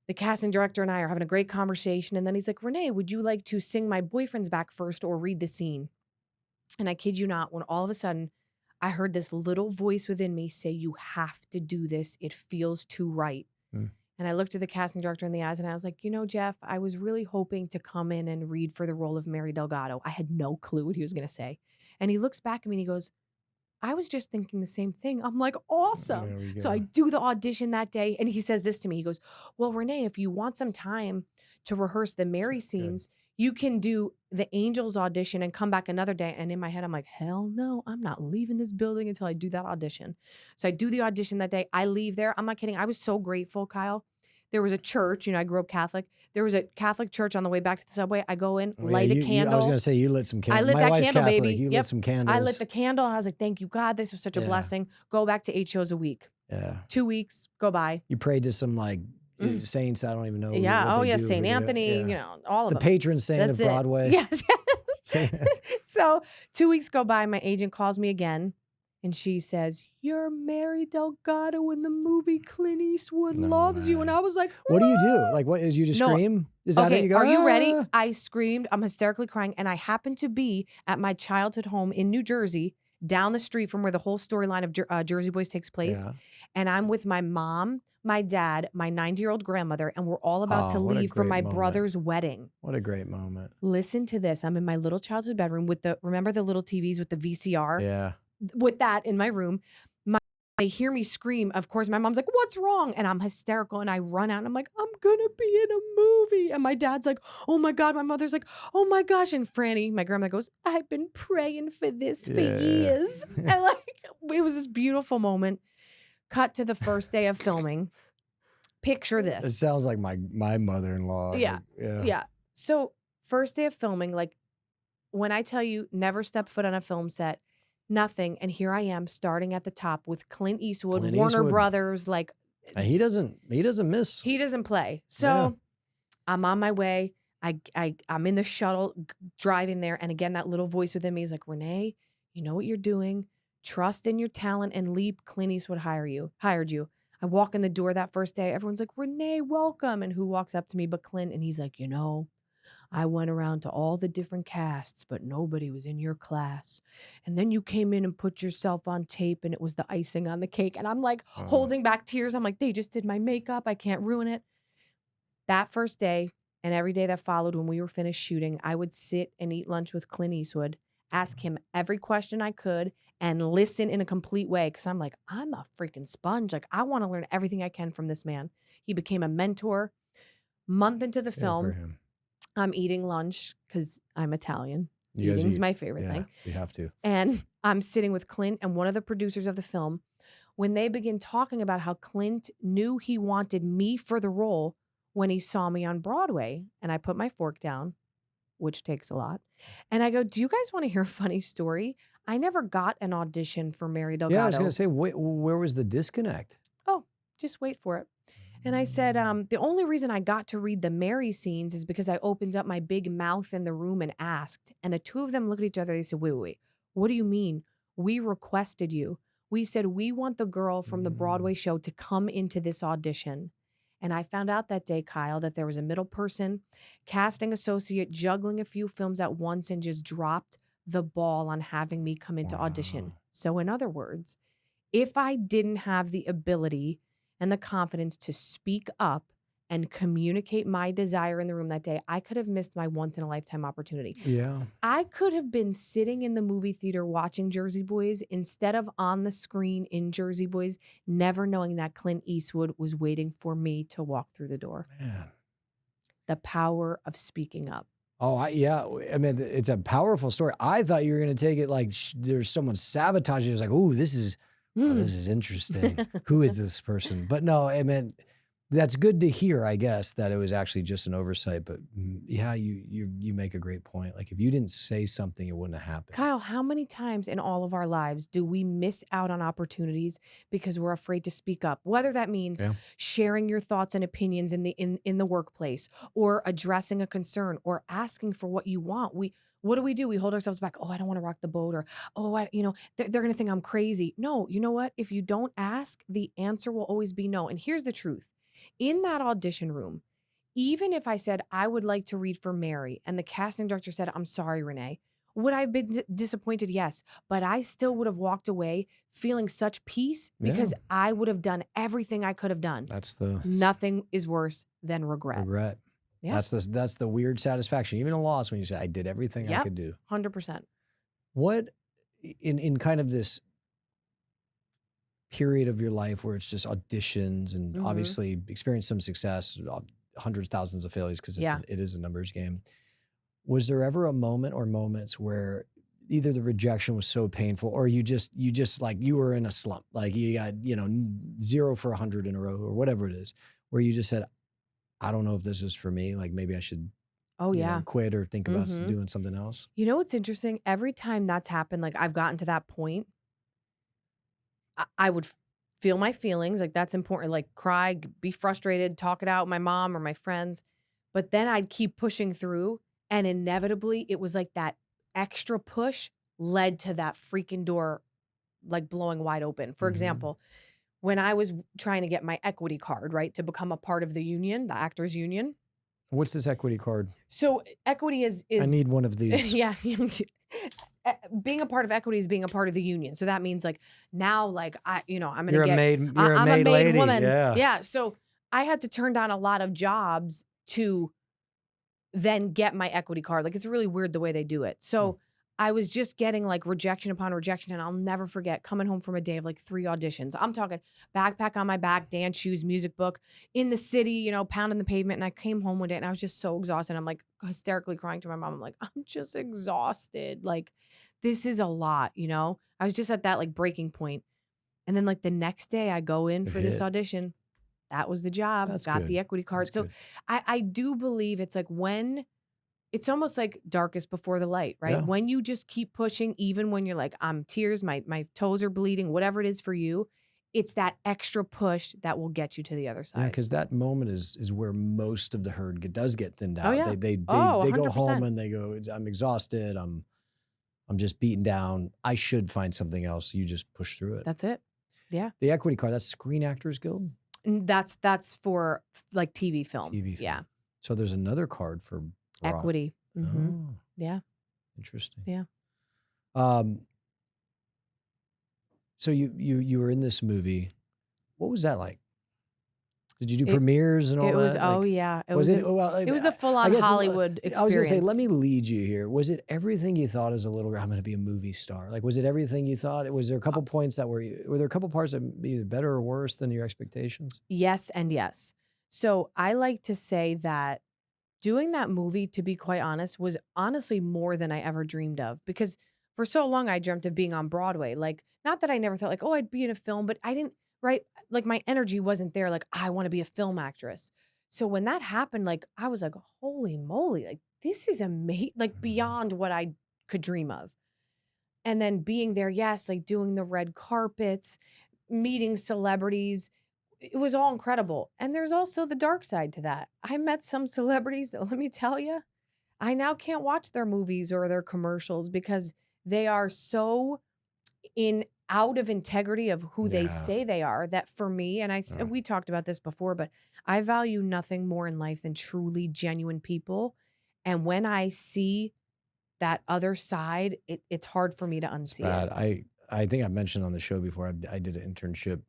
the casting director and I are having a great conversation. And then he's like, Renee, would you like to sing My Boyfriend's Back first or read the scene? And I kid you not, when all of a sudden I heard this little voice within me say, you have to do this. It feels too right. And I looked at the casting director in the eyes and I was like, you know, Jeff, I was really hoping to come in and read for the role of Mary Delgado. I had no clue what he was going to say. And he looks back at me and he goes, I was just thinking the same thing. I'm like, awesome. So I do the audition that day. And he says this to me. He goes, well, Renee, if you want some time to rehearse the Mary scenes, you can do the Angels audition and come back another day. And in my head, I'm like, hell no, I'm not leaving this building until I do that audition. So I do the audition that day. I leave there. I'm not kidding. I was so grateful, Kyle. There was a church, you know, I grew up Catholic. There was a Catholic church on the way back to the subway. I go in, light a candle. I was going to say, you lit some candles. I lit My that wife's candle, Catholic. baby. You lit some candles. I lit the candle and I was like, thank you, God. This was such a blessing. Go back to 8 shows a week. Yeah. 2 weeks, go by. You prayed to some like saints. I don't even know. Yeah. what Oh, they yeah. do St. over there. Anthony, Yeah. you know, all of the them. patron saint That's of it. Broadway. Yes. So 2 weeks go by. My agent calls me again and she says, you're Mary Delgado in the movie Clint Eastwood loves you. And I was like, what do you do? Like, what is you just scream? Is that it? You go, are you ready? "Ah." I screamed. I'm hysterically crying. And I happened to be at my childhood home in New Jersey, down the street from where the whole storyline of Jersey Boys takes place. Yeah. And I'm with my mom, my dad, my 90-year-old grandmother, and we're all about to what a leave for great my moment. brother's wedding. What a great moment. Listen to this. I'm in my little childhood bedroom with remember the little TVs with the VCR? Yeah. With that in my room. They hear me scream. Of course, my mom's like, what's wrong? And I'm hysterical. And I run out and I'm like, I'm going to be in a movie. And my dad's like, oh my God. My mother's like, oh my gosh. And Franny, my grandmother goes, I've been praying for this for years. And like, it was this beautiful moment. Cut to the first day of filming. Picture this. It sounds like my mother-in-law. Yeah. Like, Yeah. So first day of filming, like when I tell you never step foot on a film set, nothing. And here I am starting at the top with Clint Eastwood, Warner Brothers. Like he doesn't miss. He doesn't play. So I'm on my way. I'm in the shuttle driving there. And again, that little voice within me is like, Renee, you know what you're doing. Trust in your talent and leap. Clint Eastwood hired you. I walk in the door that first day. Everyone's like, Renee, welcome. And who walks up to me but Clint? And he's like, you know, I went around to all the different casts, but nobody was in your class. And then you came in and put yourself on tape and it was the icing on the cake. And I'm like holding back tears. I'm like, they just did my makeup. I can't ruin it. That first day and every day that followed when we were finished shooting, I would sit and eat lunch with Clint Eastwood, ask him every question I could and listen in a complete way. Cause I'm like, I'm a freaking sponge. Like I want to learn everything I can from this man. He became a mentor. Month into the film, I'm eating lunch because I'm Italian. Eating's my favorite thing. You have to. And I'm sitting with Clint and one of the producers of the film. When they begin talking about how Clint knew he wanted me for the role when he saw me on Broadway, and I put my fork down, which takes a lot. And I go, do you guys want to hear a funny story? I never got an audition for Mary Delgado. Yeah, I was going to say, where was the disconnect? Oh, just wait for it. And I said, the only reason I got to read the Mary scenes is because I opened up my big mouth in the room and asked. And the two of them looked at each other. They said, wait. What do you mean? We requested you. We said, we want the girl from the Broadway show to come into this audition. And I found out that day, Kyle, that there was a middle person, casting associate, juggling a few films at once and just dropped the ball on having me come into audition. So in other words, if I didn't have the ability and the confidence to speak up and communicate my desire in the room that day, I could have missed my once-in-a-lifetime opportunity. Yeah. I could have been sitting in the movie theater watching Jersey Boys instead of on the screen in Jersey Boys, never knowing that Clint Eastwood was waiting for me to walk through the door. Man. The power of speaking up. Oh, yeah. I mean, it's a powerful story. I thought you were going to take it like there's someone sabotaging you. It's like, ooh, this is oh, this is interesting. Who is this person? But no, I mean, that's good to hear, I guess, that it was actually just an oversight. But yeah, you make a great point. Like if you didn't say something, it wouldn't have happened. Kyle, how many times in all of our lives do we miss out on opportunities because we're afraid to speak up? Whether that means Yeah. sharing your thoughts and opinions in the workplace, or addressing a concern, or asking for what you want. What do? We hold ourselves back. Oh, I don't want to rock the boat, or oh, they're going to think I'm crazy. No, you know what? If you don't ask, the answer will always be no. And here's the truth. In that audition room, even if I said I would like to read for Mary and the casting director said, I'm sorry, Renee, would I have been disappointed? Yes. But I still would have walked away feeling such peace because I would have done everything I could have done. That's the Nothing is worse than regret. Yeah. That's the weird satisfaction. Even a loss when you say, I did everything I could do. 100%. What, in kind of this period of your life where it's just auditions and obviously experience some success, hundreds, thousands of failures, because it is a numbers game. Was there ever a moment or moments where either the rejection was so painful or you just like you were in a slump, like you got, 0 for 100 in a row or whatever it is, where you just said, I don't know if this is for me. Like maybe I should quit or think about doing something else. You know what's interesting? Every time that's happened, like I've gotten to that point, I would feel my feelings. Like that's important. Like cry, be frustrated, talk it out with my mom or my friends. But then I'd keep pushing through. And inevitably, it was like that extra push led to that freaking door like blowing wide open. For example, when I was trying to get my equity card, right, to become a part of the union, the actors union. What's this equity card? So equity is I need one of these. Yeah. Being a part of equity is being a part of the union. So that means like now, like I'm gonna You're get a maid. You're I'm a maid lady. woman. Yeah. Yeah. So I had to turn down a lot of jobs to then get my equity card. Like it's really weird the way they do it. So I was just getting like rejection upon rejection. And I'll never forget coming home from a day of like 3 auditions. I'm talking backpack on my back, dance shoes, music book in the city, pounding the pavement. And I came home one day and I was just so exhausted. I'm like hysterically crying to my mom. I'm like, I'm just exhausted. Like this is a lot, I was just at that like breaking point. And then like the next day I go in for this audition. That was the job. That's got good. the equity card. That's So good. I do believe it's like when it's almost like darkest before the light, right? Yeah. When you just keep pushing, even when you're like, I'm tears, my toes are bleeding, whatever it is for you, it's that extra push that will get you to the other Yeah, side. because that moment is where most of the herd does get thinned out. Oh, yeah. They Oh, go 100%. home and they go, I'm exhausted. I'm just beaten down. I should find something else. You just push through it. That's it. Yeah. The equity card, that's Screen Actors Guild? That's for like TV film. TV film. Yeah. So there's another card for equity. Oh, yeah. Interesting. Yeah. So you were in this movie. What was that like? Did you do premieres and all that? It was, like, yeah. It was was, it? Well, it was a full-on Hollywood experience. I was going to say, let me lead you here. Was it everything you thought as a little girl? I'm going to be a movie star. Like, was it everything you thought? Was there a couple points that were there a couple parts that either better or worse than your expectations? Yes and yes. So I like to say that doing that movie, to be quite honest, was honestly more than I ever dreamed of. Because for so long, I dreamt of being on Broadway. Like, not that I never thought like, oh, I'd be in a film, but I didn't, right? Like my energy wasn't there. Like, I want to be a film actress. So when that happened, like, I was like, holy moly, like, this is amazing, like beyond what I could dream of. And then being there, yes, like doing the red carpets, meeting celebrities, it was all incredible. And there's also the dark side to that. I met some celebrities that, let me tell you, I now can't watch their movies or their commercials because they are so out of integrity of who they say they are, that for me, and we talked about this before, but I value nothing more in life than truly genuine people. And when I see that other side, it's hard for me to unsee it. I think I've mentioned on the show before, I did an internship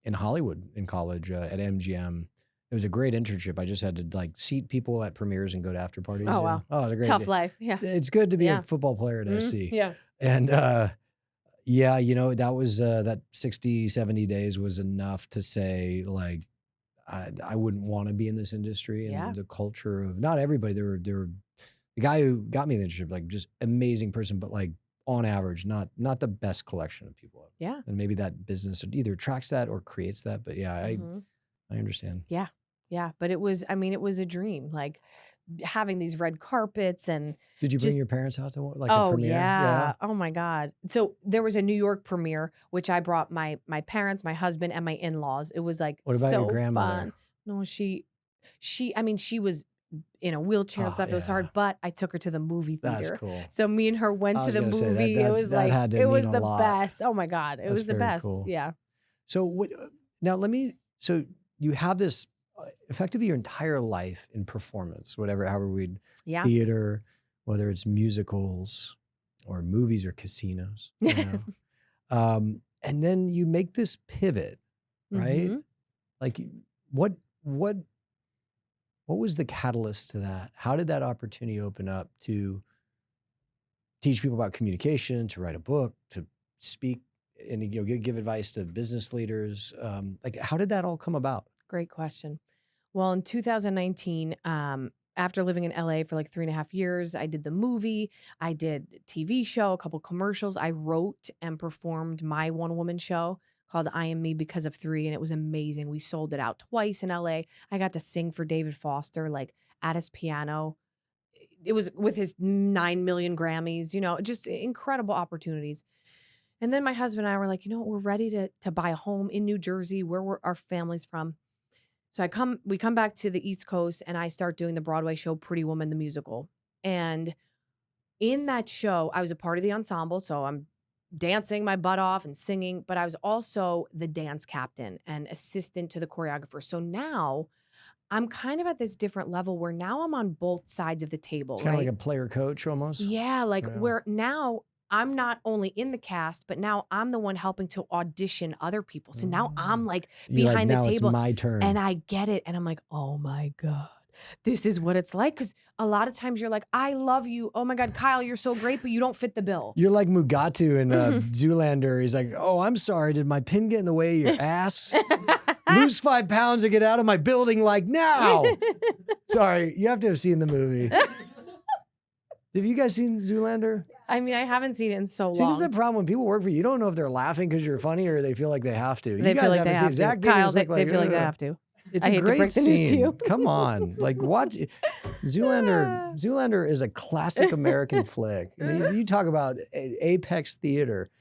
in Hollywood in college at MGM. It was a great internship. I just had to like seat people at premieres and go to after parties. Oh, wow. Oh, it was a great Tough life. Yeah. It's good to be a football player at SC. Yeah. And yeah, that was that 60, 70 days was enough to say like, I wouldn't want to be in this industry. And the culture of not everybody, there were the guy who got me the internship, like just amazing person, but like on average, not the best collection of people. Yeah. And maybe that business either attracts that or creates that. But yeah, Mhm. I understand. Yeah. Yeah. But it was a dream, like having these red carpets and Did you bring just, your parents out to like a oh premiere? Yeah. yeah. Oh my God. So there was a New York premiere, which I brought my parents, my husband, and my in-laws. It was like What about your so grandmother? fun. No, I mean, she was in a wheelchair and Oh stuff. It was yeah, hard, but I took her to the movie that's theater. cool. So me and her went I to was the gonna say movie. It was that like, had to it mean was a the lot. best. Oh my God. It That's was the very best. cool. Yeah. So what? Now so you have this effectively your entire life in performance, however we'd Yeah. theater, whether it's musicals or movies or casinos, you know. And then you make this pivot, right? Mhm. Like what was the catalyst to that? How did that opportunity open up to teach people about communication, to write a book, to speak and give advice to business leaders? Like how did that all come about? Great question. Well, in 2019, after living in LA for like 3.5 years, I did the movie, I did a TV show, a couple commercials. I wrote and performed my one-woman show called I Am Me Because of Three, and it was amazing. We sold it out twice in LA. I got to sing for David Foster, like at his piano. It was with his 9 million Grammys, just incredible opportunities. And then my husband and I were like, we're ready to buy a home in New Jersey, where our family's from. So we come back to the East Coast and I start doing the Broadway show Pretty Woman the musical. And in that show, I was a part of the ensemble, so I'm dancing my butt off and singing, but I was also the dance captain and assistant to the choreographer. So now I'm kind of at this different level where now I'm on both sides of the table, It's kind of right? like a player coach almost. Yeah, like Yeah. where now I'm not only in the cast, but now I'm the one helping to audition other people. So now I'm like You're like, behind the now it's table my turn. and I get it. And I'm like, oh my God, this is what it's like. Cause a lot of times you're like, I love you. Oh my God, Kyle, you're so great, but you don't fit the bill. You're like Mugatu in Zoolander. He's like, oh, I'm sorry. Did my pin get in the way of your ass? Lose 5 pounds and get out of my building like now. Sorry, you have to have seen the movie. Have you guys seen Zoolander? I mean, I haven't seen it in so long. See, this is the problem when people work for you. You don't know if they're laughing because you're funny or they feel like they have to. They You feel guys like they haven't have seen to. Zach Kyle, Givens they feel like they have to. It's I a hate to great break the news to scene. you. Come on, like watch Zoolander. Zoolander is a classic American flick. I mean, you talk about apex theater.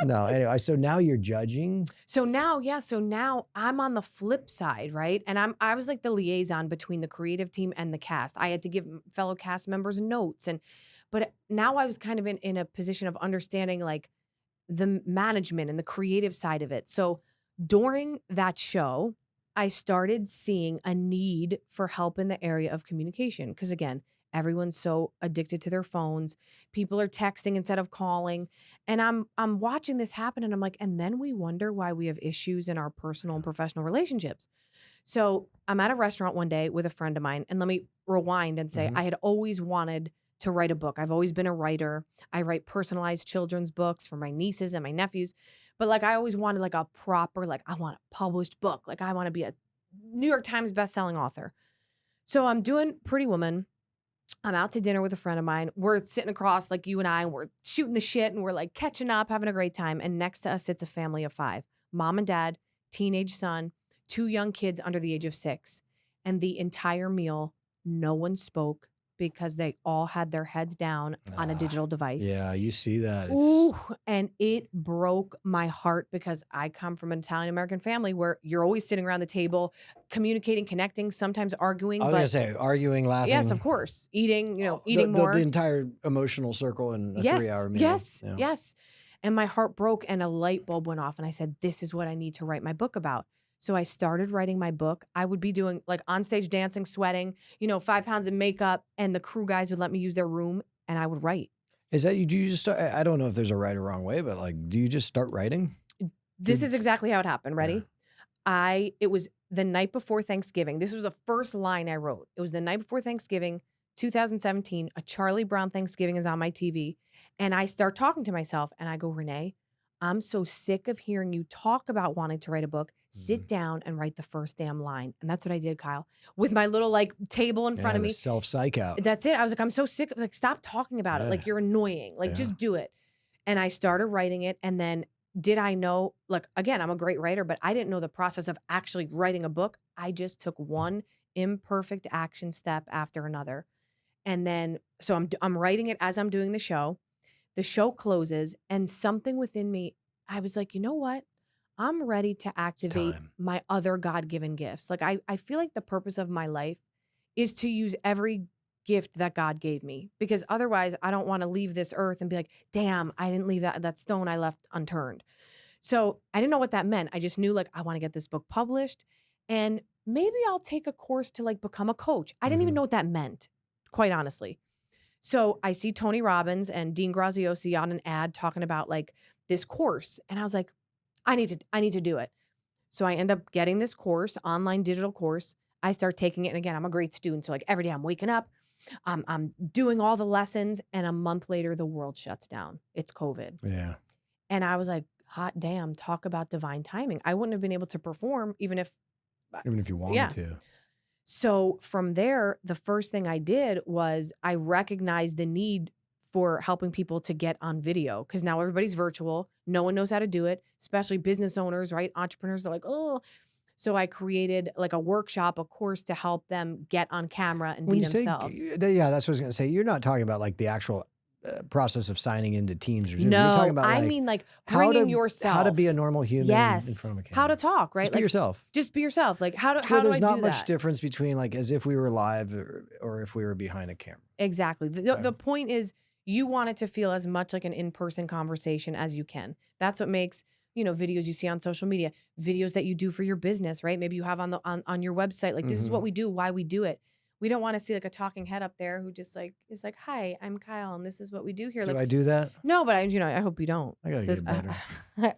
No, anyway. So now you're judging. So now I'm on the flip side, right? And I was like the liaison between the creative team and the cast. I had to give fellow cast members notes, but now I was kind of in a position of understanding like the management and the creative side of it. So during that show, I started seeing a need for help in the area of communication. Because again, everyone's so addicted to their phones. People are texting instead of calling. And I'm watching this happen and I'm like, and then we wonder why we have issues in our personal and professional relationships. So I'm at a restaurant one day with a friend of mine, and let me rewind and say, I had always wanted to write a book. I've always been a writer. I write personalized children's books for my nieces and my nephews. But like I always wanted like a proper, like I want a published book. Like I want to be a New York Times bestselling author. So I'm doing Pretty Woman. I'm out to dinner with a friend of mine. We're sitting across like you and I, and we're shooting the shit and we're like catching up, having a great time. And next to us sits a family of 5, mom and dad, teenage son, 2 young kids under the age of 6. And the entire meal, no one spoke because they all had their heads down on a digital device. Yeah, you see that. Ooh, and it broke my heart because I come from an Italian-American family where you're always sitting around the table, communicating, connecting, sometimes arguing. I was gonna say arguing, laughing. Yes, of course. Eating, eating more. The entire emotional circle in a 3-hour meal. Yes. And my heart broke and a light bulb went off and I said, this is what I need to write my book about. So I started writing my book. I would be doing like onstage dancing, sweating, 5 pounds of makeup, and the crew guys would let me use their room and I would write. Is that you? Do you just start? I don't know if there's a right or wrong way, but like, do you just start writing? This is exactly how it happened. Ready? Yeah. It was the night before Thanksgiving. This was the first line I wrote. It was the night before Thanksgiving, 2017. A Charlie Brown Thanksgiving is on my TV. And I start talking to myself and I go, Renee, I'm so sick of hearing you talk about wanting to write a book. Sit down and write the first damn line. And that's what I did, Kyle, with my little like table in front of me. Self-psych out. That's it. I was like, I'm so sick of like, stop talking about it. Like you're annoying. Like just do it. And I started writing it. And then did I know, like, again, I'm a great writer, but I didn't know the process of actually writing a book. I just took one imperfect action step after another. And then, so I'm writing it as I'm doing the show. The show closes and something within me, I was like, you know what? I'm ready to It's activate time. my other God-given gifts. Like I feel like the purpose of my life is to use every gift that God gave me, because otherwise I don't want to leave this earth and be like, damn, I didn't leave that stone I left unturned. So I didn't know what that meant. I just knew like I want to get this book published and maybe I'll take a course to like become a coach. I didn't even know what that meant, quite honestly. So I see Tony Robbins and Dean Graziosi on an ad talking about like this course. And I was like, I need to do it. So I end up getting this course, online digital course. I start taking it. And again, I'm a great student. So like every day I'm waking up, I'm doing all the lessons. And a month later, the world shuts down. It's COVID. Yeah. And I was like, hot damn, talk about divine timing. I wouldn't have been able to perform even if, Even if you wanted yeah. to. So from there, the first thing I did was I recognized the need for helping people to get on video, because now everybody's virtual. No one knows how to do it, especially business owners, right? Entrepreneurs are like, oh. So I created like a workshop, a course to help them get on camera and When be you say, themselves. yeah, that's what I was going to say. You're not talking about like the actual process of signing into Teams or Zoom. You're talking No, about I like mean like how bringing to yourself. be a normal human in Yes. front of a How camera. to talk, right? Just be Like yourself. just be yourself. Like how Where do I there's not do much that? difference between like as if we were live or if we were behind a camera. Exactly. The point is you want it to feel as much like an in-person conversation as you can. That's what makes, videos you see on social media, videos that you do for your business, right? Maybe you have on your website, like this is what we do, why we do it. We don't want to see like a talking head up there who just like is like, "Hi, I'm Kyle and this is what we do here." Do Like I do that? no, but I hope you don't. I gotta get better.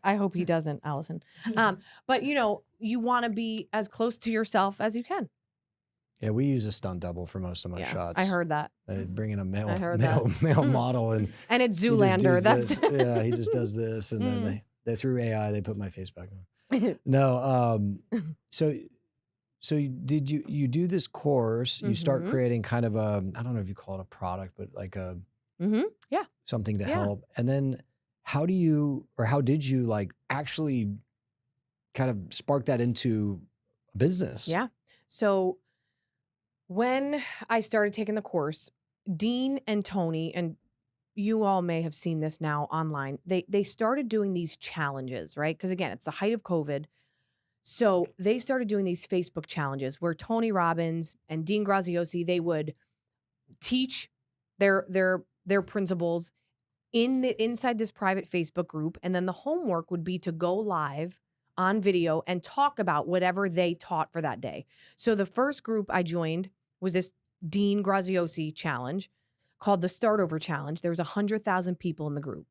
I hope he doesn't, Allison. But you want to be as close to yourself as you can. Yeah, we use a stunt double for most of my Yeah, shots. I heard that. Bring in a male Mm. model and it's he just Zoolander. does That's this. Yeah, he just does this, and then they through AI they put my face back on. No, so did you do this course? You start creating kind of a, I don't know if you call it a product, but like a yeah, something to help. And then how did you like actually kind of spark that into a business? Yeah. So when I started taking the course, Dean and Tony, and you all may have seen this now online, they started doing these challenges, right? Because again, it's the height of COVID. So they started doing these Facebook challenges where Tony Robbins and Dean Graziosi, they would teach their principles inside this private Facebook group. And then the homework would be to go live on video and talk about whatever they taught for that day. So the first group I joined was this Dean Graziosi challenge called the Start Over Challenge. There was 100,000 people in the group.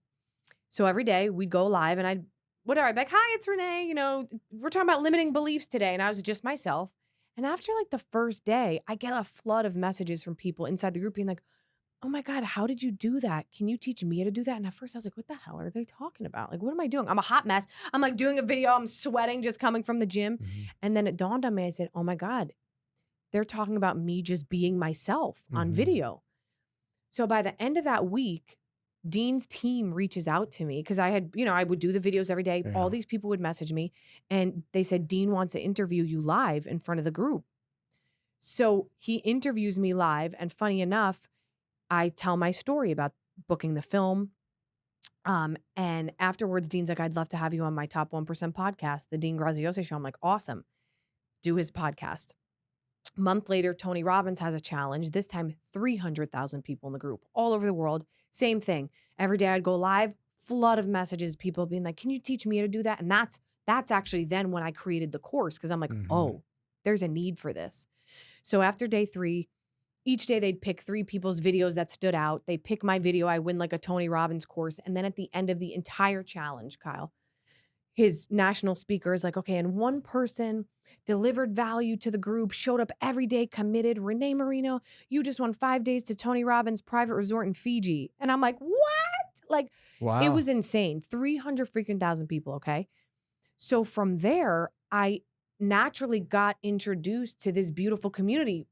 So every day we'd go live and I'd be like, hi, it's Renee. We're talking about limiting beliefs today. And I was just myself. And after like the first day, I get a flood of messages from people inside the group being like, oh my God, how did you do that? Can you teach me how to do that? And at first I was like, what the hell are they talking about? Like, what am I doing? I'm a hot mess. I'm like doing a video. I'm sweating just coming from the gym. And then it dawned on me. I said, oh my God, they're talking about me just being myself on video. So by the end of that week, Dean's team reaches out to me because I would do the videos every day. Yeah. All these people would message me and they said, Dean wants to interview you live in front of the group. So he interviews me live. And funny enough, I tell my story about booking the film. And afterwards, Dean's like, I'd love to have you on my Top 1% podcast, the Dean Graziosi Show. I'm like, awesome. Do his podcast. A month later, Tony Robbins has a challenge. This time, 300,000 people in the group all over the world. Same thing. Every day I'd go live, flood of messages, people being like, can you teach me how to do that? And that's actually then when I created the course, because I'm like, oh, there's a need for this. So after day 3, each day they'd pick 3 people's videos that stood out. They pick my video. I win like a Tony Robbins course. And then at the end of the entire challenge, Kyle, his national speaker is like, okay, and one person delivered value to the group, showed up every day, committed. Renée Marino, you just won 5 days to Tony Robbins' private resort in Fiji. And I'm like, what? Like, wow. It was insane. 300,000 people, okay? So from there, I naturally got introduced to this beautiful community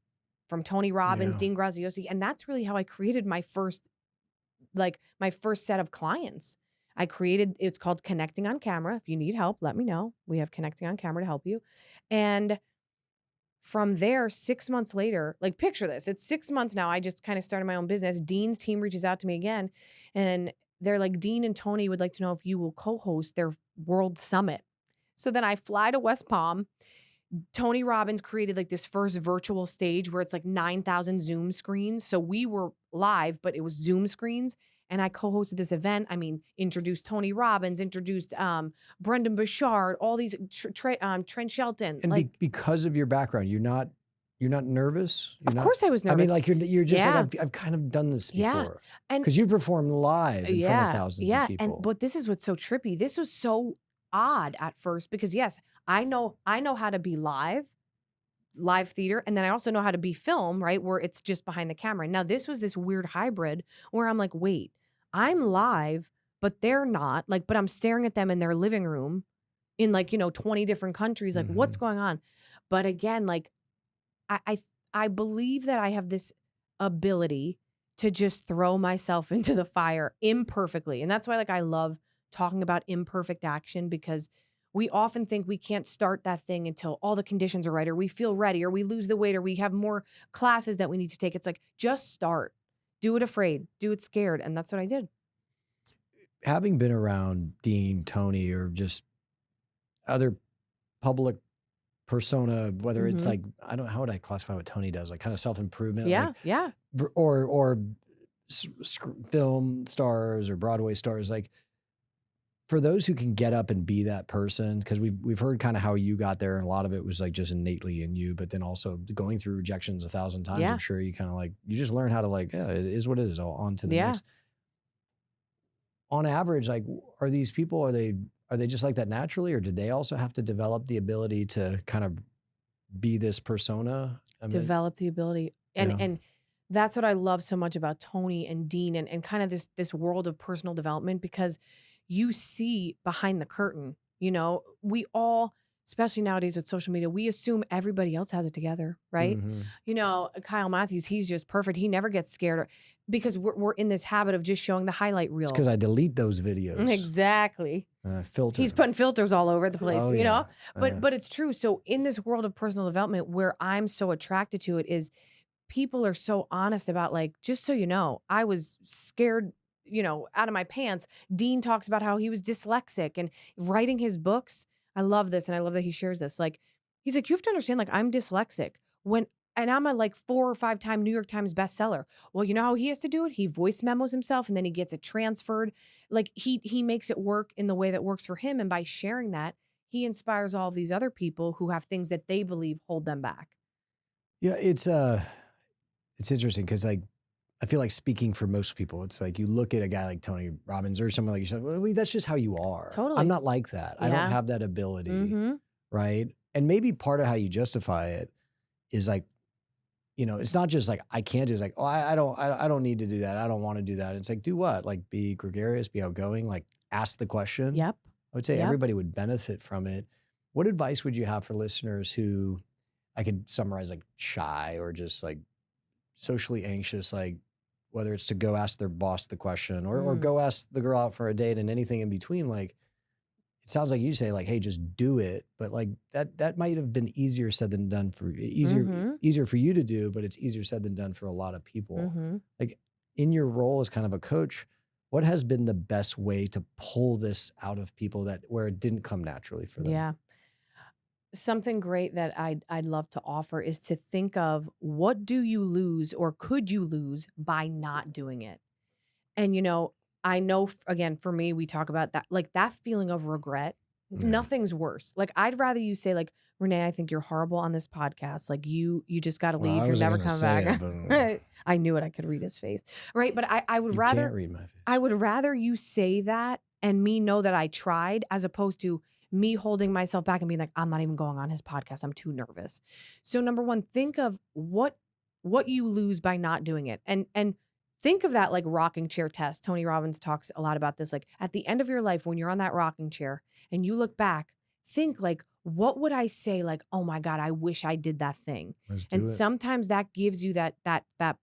from Tony Robbins, Dean Graziosi, and that's really how I created my first set of clients. I created, it's called Connecting on Camera. If you need help, let me know. We have Connecting on Camera to help you. And from there, 6 months later, like picture this, it's 6 months now. I just kind of started my own business. Dean's team reaches out to me again and they're like, Dean and Tony would like to know if you will co-host their World Summit. So then I fly to West Palm. Tony Robbins created like this first virtual stage where it's like 9,000 Zoom screens. So we were live, but it was Zoom screens. And I co-hosted this event. I mean, introduced Tony Robbins, introduced Brendan Bouchard, all these Trent Shelton. And like because of your background, you're not nervous. Of course I was nervous. I mean, like you're just Yeah. like I've kind of done this Yeah. before. And Because you performed live in front of thousands of people. But this is what's so trippy. This was so odd at first because yes, I know how to be live theater, and then I also know how to be film, right? Where it's just behind the camera. Now this was this weird hybrid where I'm like, wait, I'm live, but they're not. Like, but I'm staring at them in their living room in like, 20 different countries. Like, what's going on? But again, like I believe that I have this ability to just throw myself into the fire imperfectly. And that's why like I love talking about imperfect action, because we often think we can't start that thing until all the conditions are right, or we feel ready, or we lose the weight, or we have more classes that we need to take. It's like, just start. Do it afraid. Do it scared. And that's what I did. Having been around Dean, Tony, or just other Mm-hmm. public persona, whether it's like, I don't know, how would I classify what Tony does? Like kind of self-improvement, Yeah. Yeah. or film stars or Broadway stars, like for those who can get up and be that person, because we've heard kind of how you got there, and a lot of it was like just innately in you, but then also going through rejections 1,000 times, Yeah. I'm sure you kind of like, you just learn how to like, yeah, it is what it is, on to the Yeah. next. On average, like, are these people, are they just like that naturally, or did they also have to develop the ability to kind of be this persona? I mean, Develop the ability. And Yeah. and that's what I love so much about Tony and Dean and kind of this world of personal development, because you see behind the curtain. We all, especially nowadays with social media, we assume everybody else has it together, right? Mhm. Kyle Matthews, he's just perfect. He never gets scared because we're in this habit of just showing the highlight It's reel. because I delete those videos. Exactly. Filter. He's putting filters all over the place, Oh, yeah. But it's true. So in this world of personal development, where I'm so attracted to it is people are so honest about, like, just so you know, I was scared, out of my pants. Dean talks about how he was dyslexic and writing his books. I love this. And I love that he shares this. Like, he's like, you have to understand, like, I'm dyslexic and I'm a like 4 or 5 time New York Times bestseller. Well, you know how he has to do it? He voice memos himself and then he gets it transferred. Like he makes it work in the way that works for him. And by sharing that, he inspires all of these other people who have things that they believe hold them back. Yeah, it's interesting because like I feel like speaking for most people, it's like you look at a guy like Tony Robbins or someone like yourself. Well, that's just how you are. Totally. I'm not like that. I Yeah. don't have that ability, Mm-hmm. right? And maybe part of how you justify it is like, it's not just like I can't do. It's like, oh, I don't need to do that. I don't want to do that. It's like, do what? Like be gregarious, be outgoing, like ask the question. Yep. I would say Yep. everybody would benefit from it. What advice would you have for listeners who, I could summarize, like shy or just like socially anxious, like whether it's to go ask their boss the question or go ask the girl out for a date and anything in between? Like, it sounds like you say like, hey, just do it. But like that might have been easier said than done easier for you to do, but it's easier said than done for a lot of people. Mm-hmm. Like in your role as kind of a coach, what has been the best way to pull this out of people where it didn't come naturally for them? Yeah. Something great that I'd love to offer is to think of, what do you lose or could you lose by not doing it? And I know again, for me, we talk about that, like that feeling of regret. Yeah. Nothing's worse. Like, I'd rather you say like, Renee, I think you're horrible on this podcast. Like you just got to Well, leave. I You're wasn't never gonna coming say back. it, but I knew it. I could read his face. Right. But I would you rather, can't read my face. I would rather you say that and me know that I tried, as opposed to me holding myself back and being like, I'm not even going on his podcast. I'm too nervous. So number one, think of what you lose by not doing it. And think of that like rocking chair test. Tony Robbins talks a lot about this. Like at the end of your life, when you're on that rocking chair and you look back, think like, what would I say? Like, oh my God, I wish I did that thing. Let's do And it. sometimes that gives you that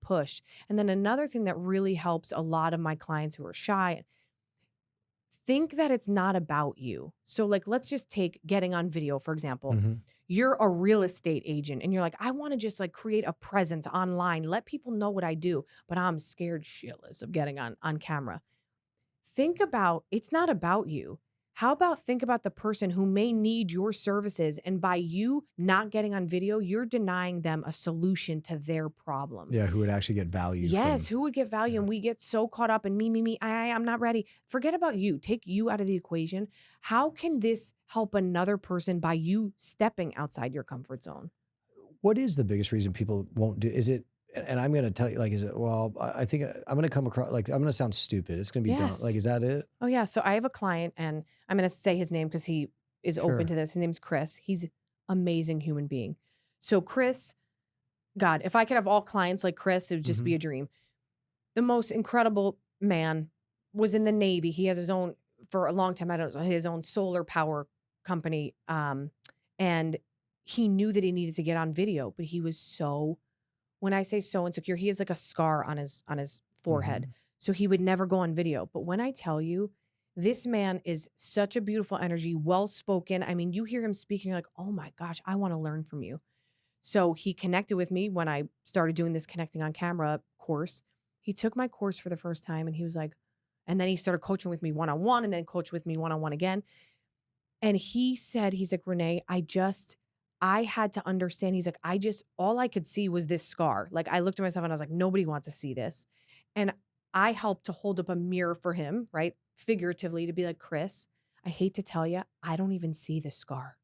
push. And then another thing that really helps a lot of my clients who are shy, think that it's not about you. So like, let's just take getting on video, for example. Mhm. You're a real estate agent and you're like, I want to just like create a presence online, let people know what I do, but I'm scared shitless of getting on camera. Think about it's not about you. How about think about the person who may need your services, and by you not getting on video, you're denying them a solution to their problem. Yeah, who would actually get value Yes, from who would get value? yeah. And we get so caught up in me, I'm not ready. Forget about you. Take you out of the equation. How can this help another person by you stepping outside your comfort zone? What is the biggest reason people won't do is it and I'm gonna tell you, like, is it well, I think I'm gonna come across like I'm gonna sound stupid. It's gonna be dumb. Like, Yes. is that it? Oh, yeah. So I have a client, and I'm going to say his name because he is open Sure. to this. His name's Chris. He's amazing human being. So Chris, God, if I could have all clients like Chris, it would just be Mhm. a dream. The most incredible man, was in the Navy. He has his own, for a long time, I don't know, his own solar power company. And he knew that he needed to get on video, but he was so, when I say so insecure, he has like a scar on his forehead. Mhm. So he would never go on video. But when I tell you, this man is such a beautiful energy, well spoken. I mean, you hear him speaking, you're like, oh my gosh, I want to learn from you. So he connected with me when I started doing this connecting on camera course. He took my course for the first time and he was like, and then he started coaching with me one on one and then coached with me one on one again. And he said, he's like, Renee, I had to understand. He's like, all I could see was this scar. Like I looked at myself and I was like, nobody wants to see this. And I helped to hold up a mirror for him, right? Figuratively to be like, Chris, I hate to tell you, I don't even see the scar.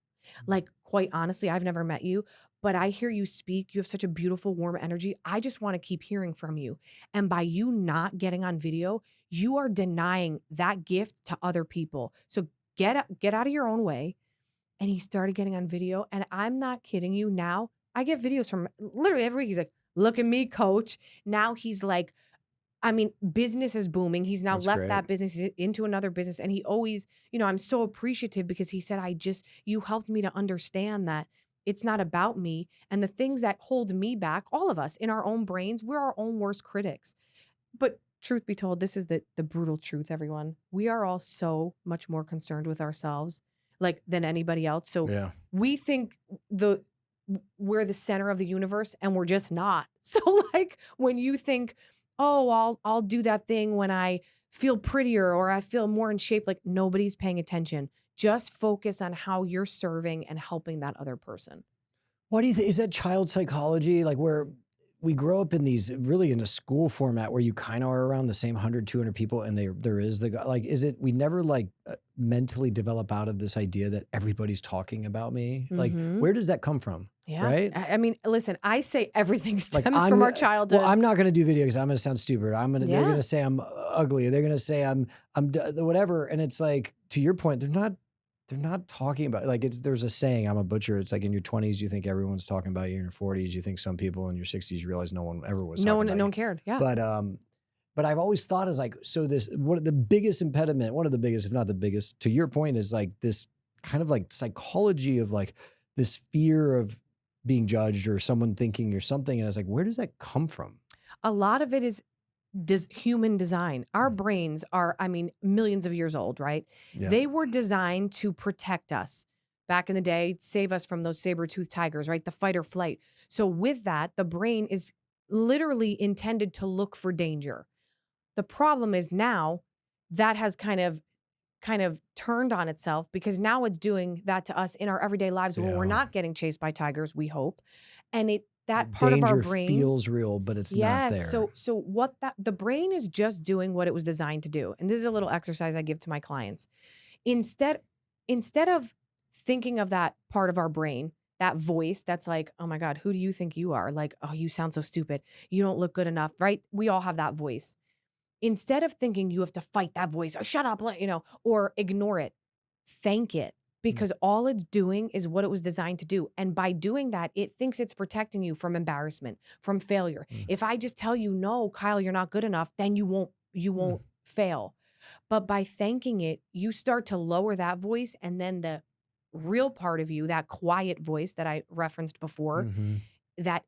Like, quite honestly, I've never met you, but I hear you speak. You have such a beautiful, warm energy. I just want to keep hearing from you. And by you not getting on video, you are denying that gift to other people. So get out of your own way. And he started getting on video. And I'm not kidding you. Now I get videos from literally every week. He's like, look at me, coach. Now he's like, I mean, business is booming. He's now That's left great. that business he's into another business. And he always, I'm so appreciative because he said, you helped me to understand that it's not about me. And the things that hold me back, all of us in our own brains, we're our own worst critics. But truth be told, this is the brutal truth, everyone. We are all so much more concerned with ourselves, like than anybody else. So Yeah. we think we're the center of the universe and we're just not. So like when you think, oh, I'll do that thing when I feel prettier or I feel more in shape, like nobody's paying attention. Just focus on how you're serving and helping that other person. Why do you think is that child psychology? Like where we grow up in these really in a school format where you kind of are around the same 100, 200 people and there is like, is it, we never like mentally develop out of this idea that everybody's talking about me? Like, Mm-hmm. where does that come from? Yeah. Right? I mean, listen, I say everything Like stems from our well, childhood. I'm not going to do video because I'm going to sound stupid. They're Yeah. going to say I'm ugly. They're going to say I'm whatever. And it's like, to your point, they're not talking about like there's a saying, I'm a butcher. It's like in your 20s, you think everyone's talking about you. In your 40s, you think some people in your 60s realize no one ever was talking about No you. one cared. Yeah. But I've always thought is like, so this, one of the biggest, if not the biggest, to your point, is like this kind of like psychology of like this fear of being judged or someone thinking you're something. And I was like, where does that come from? A lot of it is human design. Our brains are, I mean, millions of years old, right? Yeah. They were designed to protect us. Back in the day, save us from those saber-toothed tigers, right? The fight or flight. So with that, the brain is literally intended to look for danger. The problem is now that has kind of turned on itself because now it's doing that to us in our everyday lives where we're Yeah. not getting chased by tigers, we hope. And that part of our Danger brain feels real, but it's not there. So what the brain is just doing what it was designed to do. And this is a little exercise I give to my clients. Instead of thinking of that part of our brain, that voice that's like, oh my God, who do you think you are? Like, oh, you sound so stupid. You don't look good enough, right? We all have that voice. Instead of thinking you have to fight that voice or shut up, or ignore it, thank it. Because all it's doing is what it was designed to do. And by doing that, it thinks it's protecting you from embarrassment, from failure. If I just tell you, no, Kyle, you're not good enough, then you won't fail. But by thanking it, you start to lower that voice. And then the real part of you, that quiet voice that I referenced before, that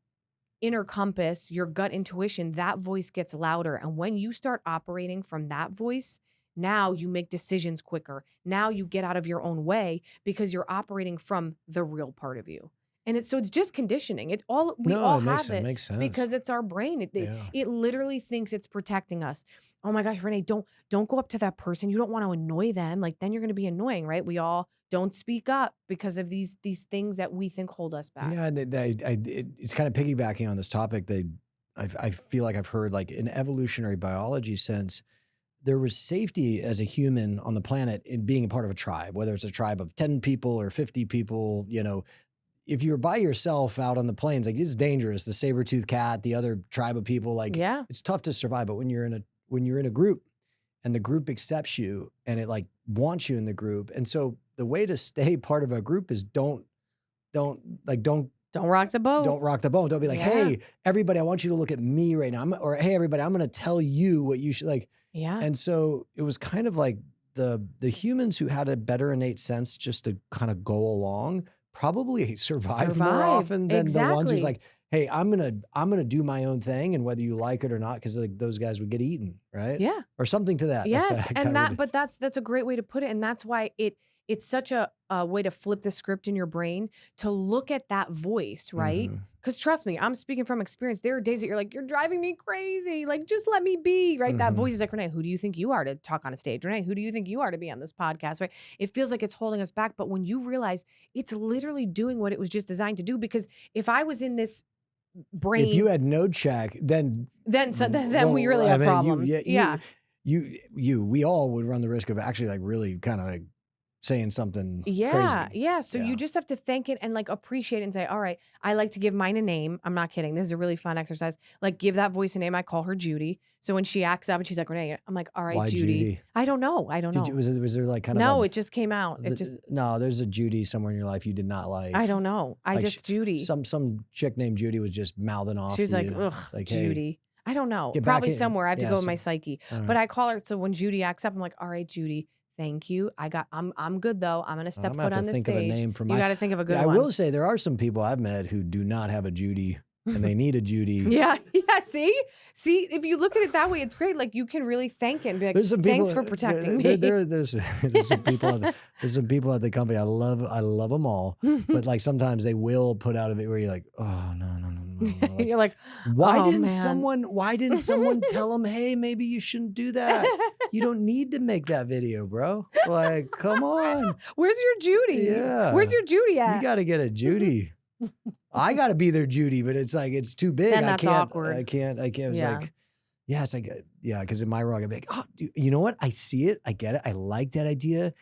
inner compass, your gut intuition, that voice gets louder. And when you start operating from that voice, Now you make decisions quicker. Now you get out of your own way because you're operating from the real part of you. And it's just conditioning. We all have it makes sense. because it's our brain. Yeah. It literally thinks it's protecting us. Oh my gosh, Renee, don't go up to that person. You don't want to annoy them. Like then you're going to be annoying, right? We all don't speak up because of these things that we think hold us back. Yeah, and it's kind of piggybacking on this topic. I feel like I've heard like in evolutionary biology sense, there was safety as a human on the planet in being a part of a tribe, whether it's a tribe of 10 people or 50 people, you know. If you're by yourself out on the plains, like it's dangerous. The saber-toothed cat, the other tribe of people, like it's tough to survive. But when you're in a group and the group accepts you and it like wants you in the group. And so the way to stay part of a group is don't rock the boat. Don't rock the boat. Don't be like, hey, everybody, I want you to look at me right now. Or hey, everybody, I'm going to tell you what you should like. Yeah. And so it was kind of like the humans who had a better innate sense just to kind of go along probably survived more often than the ones who's like, hey, I'm gonna do my own thing, and whether you like it or not, because like those guys would get eaten, right? Yeah. Or something to that yes. effect. And but that's a great way to put it. And that's why it's such a way to flip the script in your brain to look at that voice, right? Because trust me, I'm speaking from experience. There are days that you're like, you're driving me crazy. Like, just let me be, right? That voice is like, Renee, who do you think you are to talk on a stage? Renee, who do you think you are to be on this podcast, right? It feels like it's holding us back. But when you realize it's literally doing what it was just designed to do, because if I was in this brain. If you had no check, then we really have problems. We all would run the risk of actually like really kind of like saying something crazy. Yeah. So you just have to thank it and like appreciate it and say, all right, I like to give mine a name. I'm not kidding. This is a really fun exercise. Like give that voice a name. I call her Judy. So when she acts up and she's like, Renee, I'm like, all right, Why Judy. I don't know. Was there like kind of No, it just came out. No, there's a Judy somewhere in your life you did not like. I don't know. Judy. Some chick named Judy was just mouthing off. She was like, ugh, like, Judy. Hey, I don't know. Probably somewhere. I have to go in my psyche. But I call her. So when Judy acts up, I'm like, all right, Judy. Thank you. I'm good though. I'm gonna step foot on the stage. Of a name for you got to think of a good one. I will say there are some people I've met who do not have a Judy and they need a Judy. Yeah. See, if you look at it that way, it's great. Like you can really thank it and be like, thanks for protecting me. There's some people. There's some people at the company. I love them all, but like sometimes they will put out a bit where you're like, oh no. Like, you're like, why didn't someone tell them, hey, maybe you shouldn't do that. You don't need to make that video, bro. Like, come on. Where's your Judy? Yeah. Where's your Judy at? You got to get a Judy. I got to be their Judy, but it's like, it's too big. And that's awkward. I can't. It's like, it's like, because in my role, I'd be like, oh, dude, you know what? I see it. I get it. I like that idea.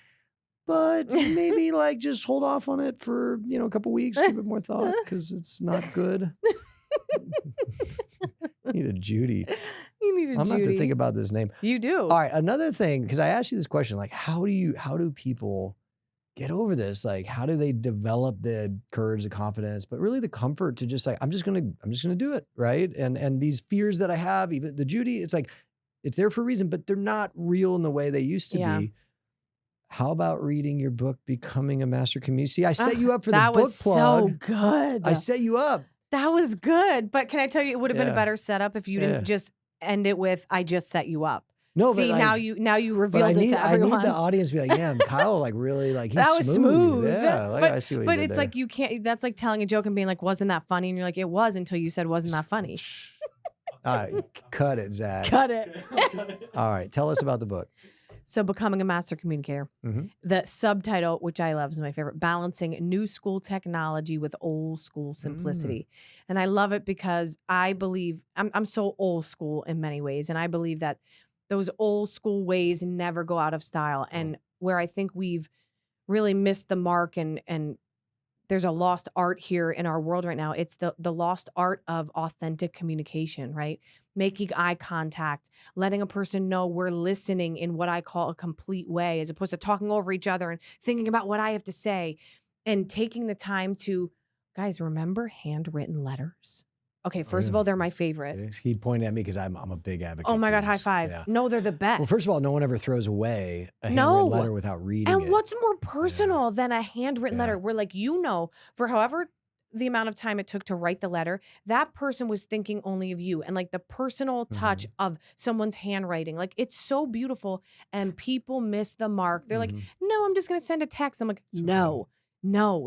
But maybe like just hold off on it for, a couple weeks, give it more thought because it's not good. You need a Judy. You need a Judy. I'm going to have to think about this name. You do. All right. Another thing, because I asked you this question, like, how do people get over this? Like, how do they develop the courage, the confidence, but really the comfort to just like, I'm just going to do it. Right. And these fears that I have, even the Judy, it's like, it's there for a reason, but they're not real in the way they used to be. How about reading your book, Becoming a Master Communicator? See, I set you up for the book plug. That was so good. I set you up. That was good. But can I tell you, it would have been a better setup if you didn't just end it with, I just set you up. No, see, but now you revealed it to everyone. I need the audience to be like, yeah, Kyle, like really, like he's that was smooth. Yeah, like, I see what but you did it's there. like you can't. That's like telling a joke and being like, wasn't that funny? And you're like, it was until you said, wasn't that funny? All right, cut it, Zach. Cut it. All right, tell us about the book. So, Becoming a Master Communicator. The subtitle, which I love, is my favorite: Balancing New School Technology with Old School Simplicity. And I love it because I believe I'm so old school in many ways, and I believe that those old school ways never go out of style. And where I think we've really missed the mark, and there's a lost art here in our world right now. It's the lost art of authentic communication, right? Making eye contact, letting a person know we're listening in what I call a complete way, as opposed to talking over each other and thinking about what I have to say, and taking the time to, guys, remember handwritten letters? Okay, first of all, they're my favorite. He pointed at me because I'm a big advocate. Oh my God, high five. Yeah. No, they're the best. Well, first of all, no one ever throws away a handwritten letter without reading it. And what's more personal than a handwritten letter where, like, for however the amount of time it took to write the letter, that person was thinking only of you and like the personal touch of someone's handwriting. Like it's so beautiful and people miss the mark. They're like, no, I'm just going to send a text. I'm like, no,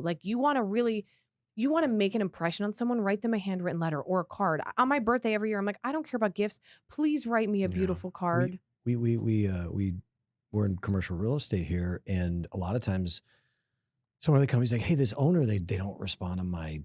like you want to make an impression on someone, write them a handwritten letter or a card. On my birthday every year, I'm like, I don't care about gifts. Please write me a beautiful card. We're in commercial real estate here, and a lot of times some of the companies like, hey, this owner, they don't respond to my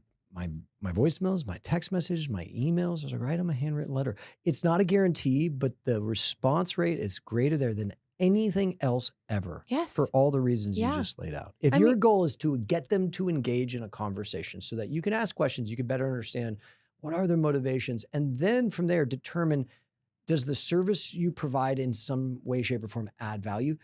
voicemails, my text messages, my emails. I was like, write them a handwritten letter. It's not a guarantee, but the response rate is greater there than anything else ever. Yes. For all the reasons you just laid out. If your goal is to get them to engage in a conversation so that you can ask questions, you can better understand what are their motivations, and then from there determine, does the service you provide in some way, shape, or form add value?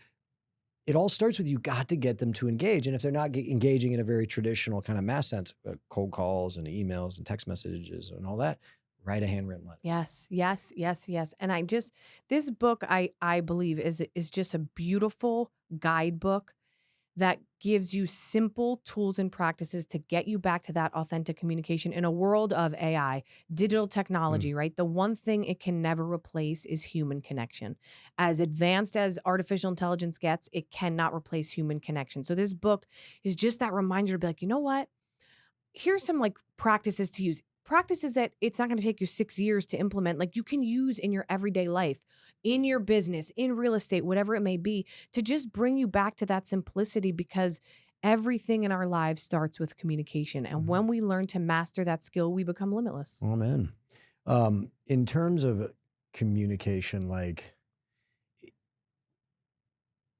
It all starts with you got to get them to engage. And if they're not engaging in a very traditional kind of mass sense, cold calls and emails and text messages and all that, write a handwritten letter. Yes. And this book, I believe is just a beautiful guidebook that gives you simple tools and practices to get you back to that authentic communication in a world of AI, digital technology, right? The one thing it can never replace is human connection. As advanced as artificial intelligence gets, it cannot replace human connection. So this book is just that reminder to be like, you know what? Here's some like practices to use. Practices that it's not going to take you 6 years to implement, like you can use in your everyday life, in your business, in real estate, whatever it may be, to just bring you back to that simplicity, because everything in our lives starts with communication. And when we learn to master that skill, we become limitless. Amen. In terms of communication, like,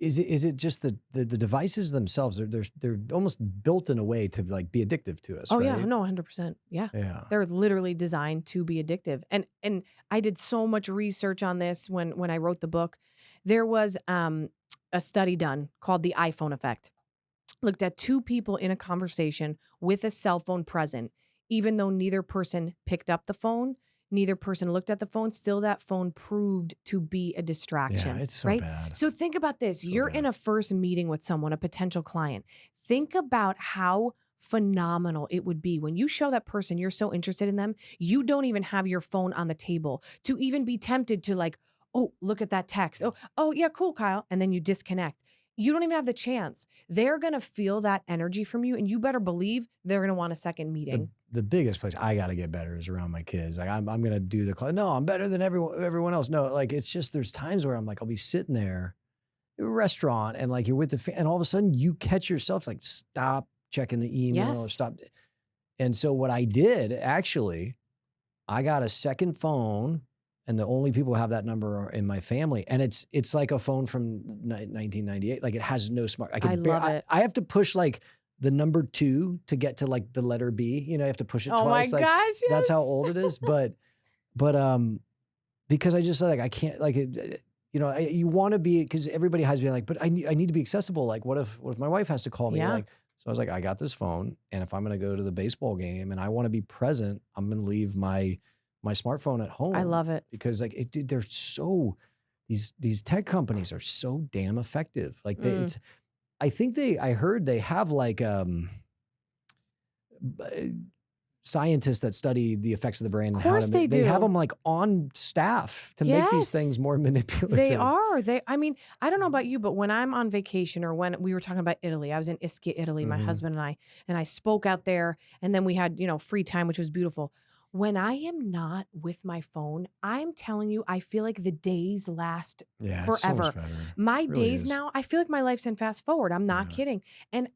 is it just the devices themselves? They're almost built in a way to like be addictive to us. Oh right? yeah, no, 100%. Yeah, they're literally designed to be addictive. And I did so much research on this when I wrote the book. There was a study done called the iPhone effect. Looked at two people in a conversation with a cell phone present, even though neither person picked up the phone. Neither person looked at the phone. Still, that phone proved to be a distraction. Yeah, it's so right? bad. So think about this. You're in a first meeting with someone, a potential client. Think about how phenomenal it would be when you show that person you're so interested in them, you don't even have your phone on the table to even be tempted to like, oh, look at that text. Oh, yeah, cool, Kyle. And then you disconnect. You don't even have the chance. They're going to feel that energy from you, and you better believe they're going to want a second meeting. The biggest place I got to get better is around my kids. Like I'm going to do no, I'm better than everyone else. No, like it's just, there's times where I'm like, I'll be sitting there at a restaurant and like you're with and all of a sudden you catch yourself like, stop checking the email or stop. And so what I did, actually, I got a second phone, and the only people who have that number are in my family. And it's like a phone from 1998. Like it has no smart. I love it. I have to push like the number 2 to get to like the letter B. You know, I have to push it twice. Oh my gosh, yes. That's how old it is. But because I just like, I can't like it. You know, you want to be, because everybody has been like, but I need to be accessible. Like, what if my wife has to call me? Yeah. Like, so I was like, I got this phone, and if I'm going to go to the baseball game and I want to be present, I'm going to leave my smartphone at home. I love it. Because like they're so, these tech companies are so damn effective. Like I heard they have like scientists that study the effects of the brain. Of course they do. They have them like on staff to make these things more manipulative. They are. I mean, I don't know about you, but when I'm on vacation, or when we were talking about Italy, I was in Ischia, Italy, my husband and I spoke out there, and then we had, free time, which was beautiful. When I am not with my phone, I'm telling you, I feel like the days last forever. So much better. My days now, I feel like my life's in fast forward. I'm not kidding. And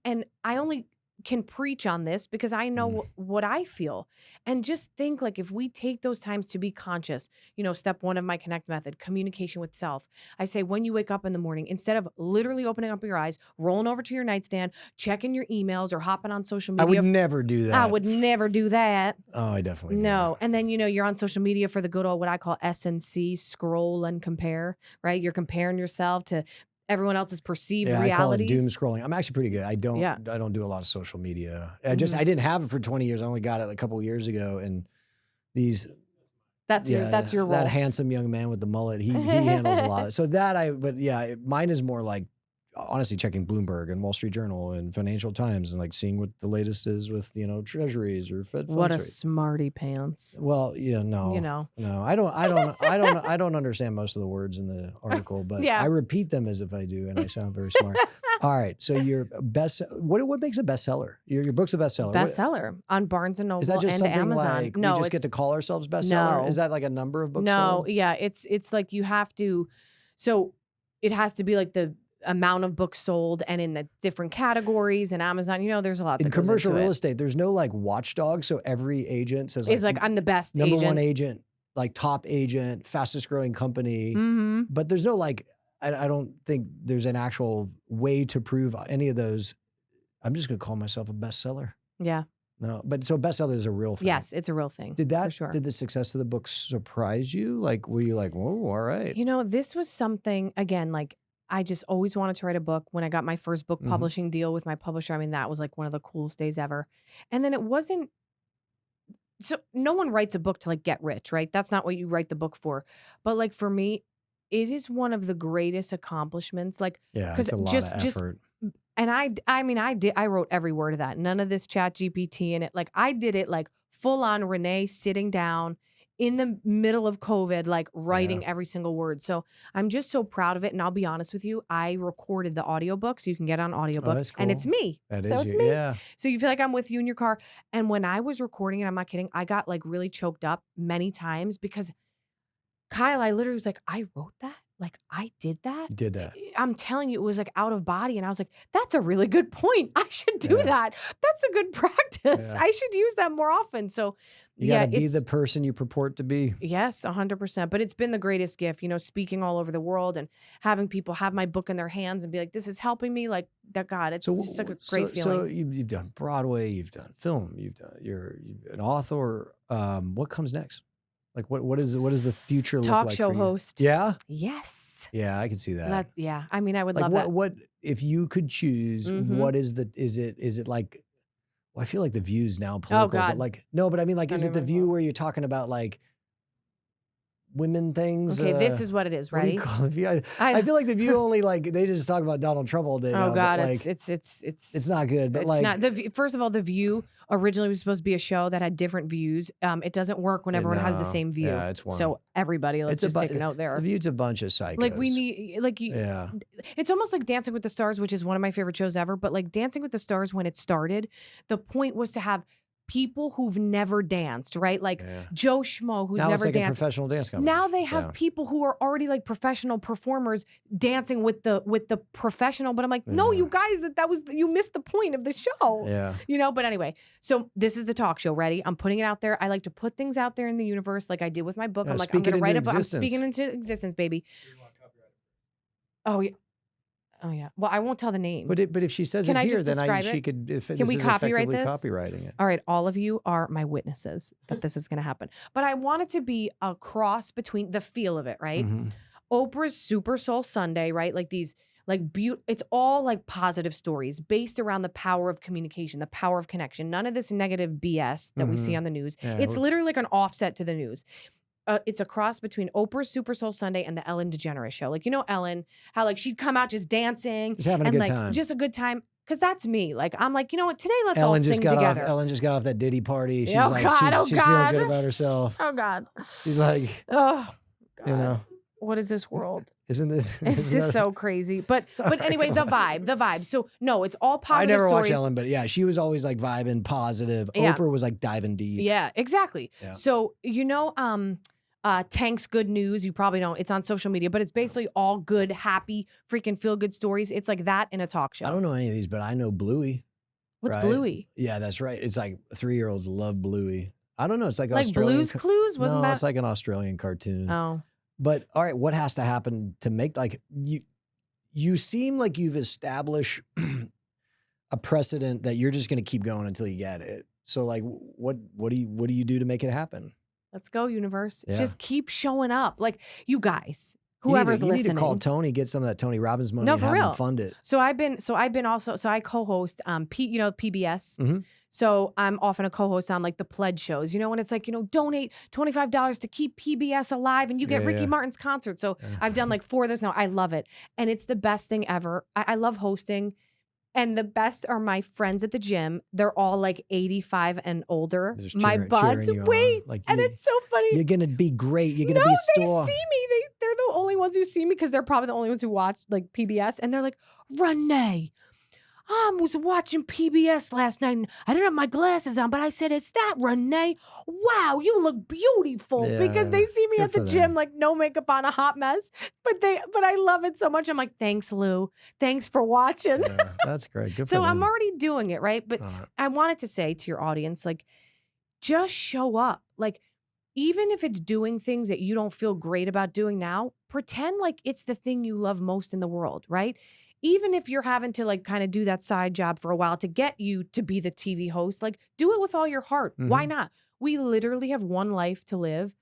I only can preach on this because I know what I feel. And just think, like, if we take those times to be conscious, step 1 of my Connect method, communication with self. I say, when you wake up in the morning, instead of literally opening up your eyes, rolling over to your nightstand, checking your emails or hopping on social media. I would never do that. I would never do that. Oh, I definitely no. And then, you're on social media for the good old, what I call S&C, scroll and compare, right? You're comparing yourself to everyone else's perceived realities. I call it doom scrolling. I'm actually pretty good. I don't do a lot of social media. I didn't have it for 20 years. I only got it a couple of years ago. And that's your role. That handsome young man with the mullet, he handles a lot. So mine is more like honestly checking Bloomberg and Wall Street Journal and Financial Times and like seeing what the latest is with, you know, treasuries or Fed funds What a rate. smarty pants. Well, yeah, no, You know. no, I don't understand most of the words in the article, but Yeah. I repeat them as if I do, and I sound very smart. All right, so your what makes a bestseller? Your book's a bestseller. Bestseller on Barnes and Noble Is that just and something Amazon. like No, we just get to call ourselves bestseller? No. Is that like a number of books No, sold? yeah, it's like you have to. So it has to be like the amount of books sold and in the different categories and Amazon. You know, there's a lot that In goes commercial into real it. estate, there's no like watchdog, so every agent says It's like I'm the best number agent. one agent, like top agent, fastest growing company. Mm-hmm. But there's no like, I don't think there's an actual way to prove any of those. I'm just going to call myself a bestseller. Yeah. No, but so bestseller is a real thing. Yes, it's a real thing. Did for sure. Did the success of the book surprise you? Like, were you like, whoa, all right. You know, this was something, again, like I just always wanted to write a book. When I got my first book publishing deal with my publisher, I mean, that was like one of the coolest days ever. And then it wasn't, so no one writes a book to like get rich, right? That's not what you write the book for. But like for me, it is one of the greatest accomplishments. Like, Yeah, it's a lot of effort. and I wrote every word of that. None of this chat GPT in it. Like I did it like full on Renee sitting down in the middle of COVID, like writing every single word. So I'm just so proud of it. And I'll be honest with you, I recorded the audiobook, so you can get on audiobook. That's And it's cool. me. That So is it's you. me. Yeah. So you feel like I'm with you in your car. And when I was recording it, I'm not kidding, I got like really choked up many times because Kyle, I literally was like, I wrote that? Like I did that? You did that. I'm telling you, it was like out of body. And I was like, that's a really good point. I should do that. That's a good practice. Yeah. I should use that more often. So You got to be the person you purport to be. Yes, 100%. But it's been the greatest gift, you know, speaking all over the world and having people have my book in their hands and be like, this is helping me. Like that, God, it's just like a great feeling. So you've done Broadway, you've done film, you're an author. What comes next? Like what is the future look like Talk show for you? host. Yeah? Yes. Yeah, I can see that. Yeah. I mean, I would Like love that. what if you could choose, what is it like, well, I feel like the View's now political, God. but like, no, but I mean like, is it the View where you're talking about like women things? Okay, this is what it is, what do ready? you call it? I feel like the View only like, they just talk about Donald Trump all day now, Oh God, but, like, it's not good, but it's like. not first of all, The View originally was supposed to be a show that had different views. It doesn't work when everyone has the same view. Yeah, it's one. So everybody, let's just take a note there. The View's a bunch of psychos. Like we need, like you, Yeah. It's almost like Dancing with the Stars, which is one of my favorite shows ever. But like Dancing with the Stars, when it started, the point was to have people who've never danced, right? Like Joe Schmo, who's now never it's like danced. a professional dance company. Now they have people who are already like professional performers dancing with the professional. But I'm like, no, you guys, you missed the point of the show. Yeah. You know, but anyway, so this is the talk show. Ready? I'm putting it out there. I like to put things out there in the universe like I did with my book. I'm like, I'm going to write a book. I'm speaking into existence, baby. Oh, yeah. Oh, yeah. Well, I won't tell the name. But if she says it here, then she could, Can we copyright this? Copywriting it. All right. All of you are my witnesses that this is going to happen. But I want it to be a cross between the feel of it, right? Oprah's Super Soul Sunday, right? Like these, like, it's all like positive stories based around the power of communication, the power of connection. None of this negative BS that we see on the news. Yeah, it's literally like an offset to the news. It's a cross between Oprah's Super Soul Sunday and the Ellen DeGeneres show. Like, you know, Ellen, how like she'd come out just dancing. Just having a and good like time. just a good time. Cause that's me. Like, I'm like, you know what? Today, let's all Ellen sing together. Ellen just got off that Diddy party. She's Oh, like, God, she's feeling good about herself. Oh God. She's like, oh God. you know, what is this world? isn't this? It's just so crazy. But anyway, the vibe. So no, it's all positive. I never stories. watched Ellen, but yeah, she was always like vibing positive. Yeah. Oprah was like diving deep. Yeah, exactly. Yeah. So you know, Tank's Good News. You probably don't. It's on social media, but it's basically all good, happy, freaking feel good stories. It's like that in a talk show. I don't know any of these, but I know Bluey. What's right? Bluey? Yeah, that's right. It's like 3-year-olds love Bluey. I don't know. It's like Australian, Blue's Clues. Wasn't that? It's like an Australian cartoon. Oh. But all right, what has to happen to make like you seem like you've established a precedent that you're just going to keep going until you get it. So like, what do you do to make it happen? Let's go, universe. Yeah. Just keep showing up. Like, you guys, whoever's you need to call listening. Tony, get some of that Tony Robbins money No, and for have him real. fund it. So I co-host PBS. Mm-hmm. So I'm often a co-host on like the pledge shows, when it's like, donate $25 to keep PBS alive and you get Ricky Martin's concert. So I've done like 4 of those now. I love it. And it's the best thing ever. I love hosting. And the best are my friends at the gym. They're all like 85 and older. My buds, wait. Like and it's so funny. You're going to be great. You're going to be a star. They see me. They're the only ones who see me because they're probably the only ones who watch like PBS. And they're like, Renee, I was watching PBS last night and I didn't have my glasses on, but I said, "Is that Renee? Wow, you look beautiful." Because they see me at the gym, like no makeup on, a hot mess. But I love it so much. I'm like, "Thanks, Lou. Thanks for watching." Yeah, that's great. Good for So them. I'm already doing it, right? But I wanted to say to your audience, like, just show up. Like, even if it's doing things that you don't feel great about doing now, pretend like it's the thing you love most in the world, right? Even if you're having to like kind of do that side job for a while to get you to be the TV host, like do it with all your heart. Mm-hmm. Why not? We literally have one life to live.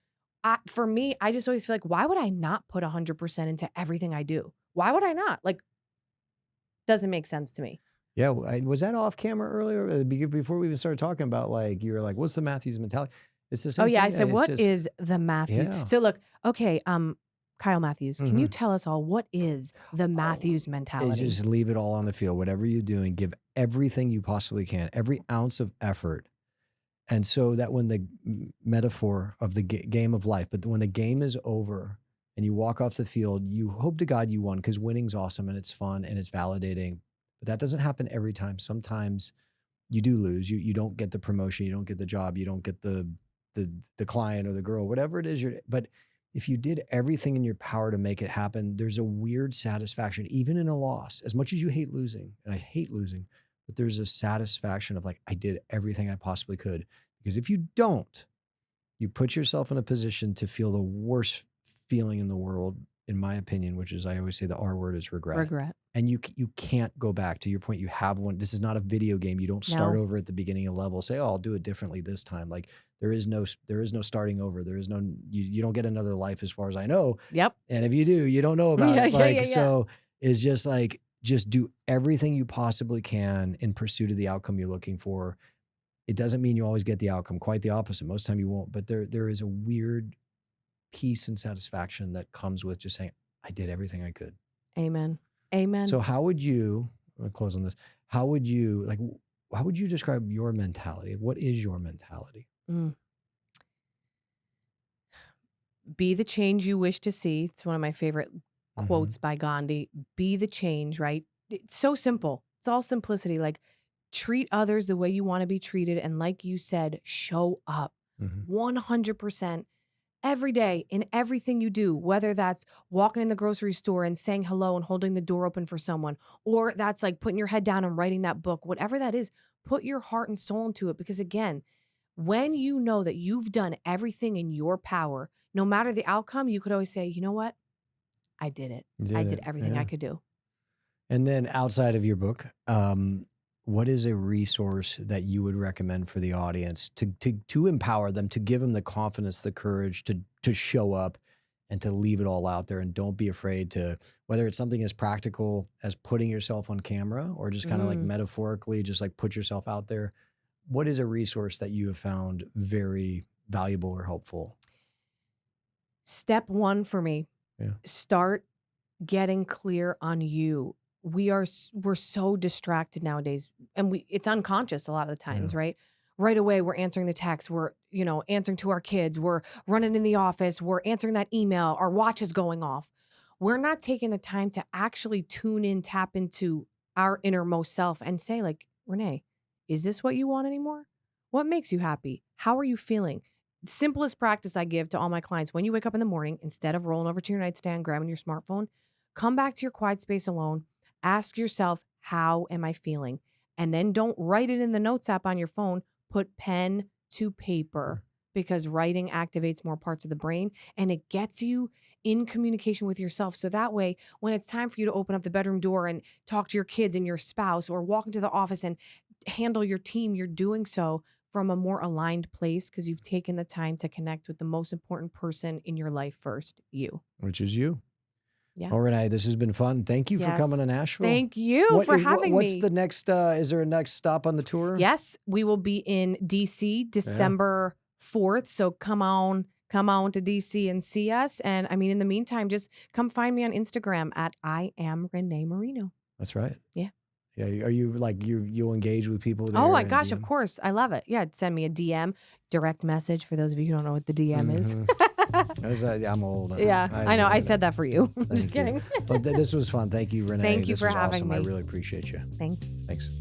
For me, I just always feel like, why would I not put 100% into everything I do? Why would I not? Like, doesn't make sense to me. Yeah. Was that off camera earlier? Before we even started talking about like, you were like, what's the Matthews mentality? It's the same thing. I said, what is the Matthews? Yeah. So look, okay, Kyle Matthews, can you tell us all what is the Matthews mentality? Just leave it all on the field. Whatever you're doing, give everything you possibly can, every ounce of effort. And so that when the metaphor of the game of life, but when the game is over and you walk off the field, you hope to God you won because winning's awesome and it's fun and it's validating. But that doesn't happen every time. Sometimes you do lose. You don't get the promotion. You don't get the job. You don't get the client or the girl, whatever it is. But if you did everything in your power to make it happen, there's a weird satisfaction, even in a loss, as much as you hate losing, and I hate losing, but there's a satisfaction of like, I did everything I possibly could. Because if you don't, you put yourself in a position to feel the worst feeling in the world, in my opinion, which is, I always say the R word is regret. Regret. And you can't go back. To your point, you have one. This is not a video game. You don't start over at the beginning of level. Say, oh, I'll do it differently this time. Like there is no starting over. There is no, you don't get another life as far as I know. Yep. And if you do, you don't know about it. So it's just like, just do everything you possibly can in pursuit of the outcome you're looking for. It doesn't mean you always get the outcome. Quite the opposite. Most of the time you won't. But there is a weird peace and satisfaction that comes with just saying, I did everything I could. Amen. Amen. So how would you, I'm gonna close on this, how would you describe your mentality? What is your mentality? Be the change you wish to see. It's one of my favorite quotes by Gandhi. Be the change, right? It's so simple. It's all simplicity. Like, treat others the way you want to be treated. And like you said, show up 100%. Every day in everything you do, whether that's walking in the grocery store and saying hello and holding the door open for someone, or that's like putting your head down and writing that book, whatever that is, put your heart and soul into it. Because again, when you know that you've done everything in your power, no matter the outcome, you could always say, you know what? I did it. I did everything I could do. And then outside of your book, what is a resource that you would recommend for the audience to empower them, to give them the confidence, the courage to show up and to leave it all out there? And don't be afraid to, whether it's something as practical as putting yourself on camera or just kind of like metaphorically, just like put yourself out there. What is a resource that you have found very valuable or helpful? Step 1 for me, start getting clear on you. We're so distracted nowadays, and it's unconscious a lot of the times, right? Right away, we're answering the text, we're, answering to our kids, we're running in the office, we're answering that email, our watch is going off. We're not taking the time to actually tune in, tap into our innermost self and say like, Renee, is this what you want anymore? What makes you happy? How are you feeling? The simplest practice I give to all my clients, when you wake up in the morning, instead of rolling over to your nightstand, grabbing your smartphone, come back to your quiet space alone. Ask yourself, how am I feeling? And then don't write it in the notes app on your phone. Put pen to paper, because writing activates more parts of the brain and it gets you in communication with yourself. So that way, when it's time for you to open up the bedroom door and talk to your kids and your spouse, or walk into the office and handle your team, you're doing so from a more aligned place because you've taken the time to connect with the most important person in your life first, you. Which is you. Yeah. Well, Renee, this has been fun. Thank you for coming to Nashville. Thank you for having what's me. the next, is there a next stop on the tour? Yes, we will be in DC December 4th. So come on to DC and see us. And I mean, in the meantime, just come find me on Instagram at I am Renee Marino. That's right. Yeah. Yeah. Are you like, you'll engage with people there? Oh my gosh, of course. I love it. Yeah. Send me a DM, direct message for those of you who don't know what the DM is. I'm old. Yeah, I know. I said that for you. I'm just kidding. Well, this was fun. Thank you, Renee. Thank you this for was having awesome. me. I really appreciate you. Thanks. Thanks.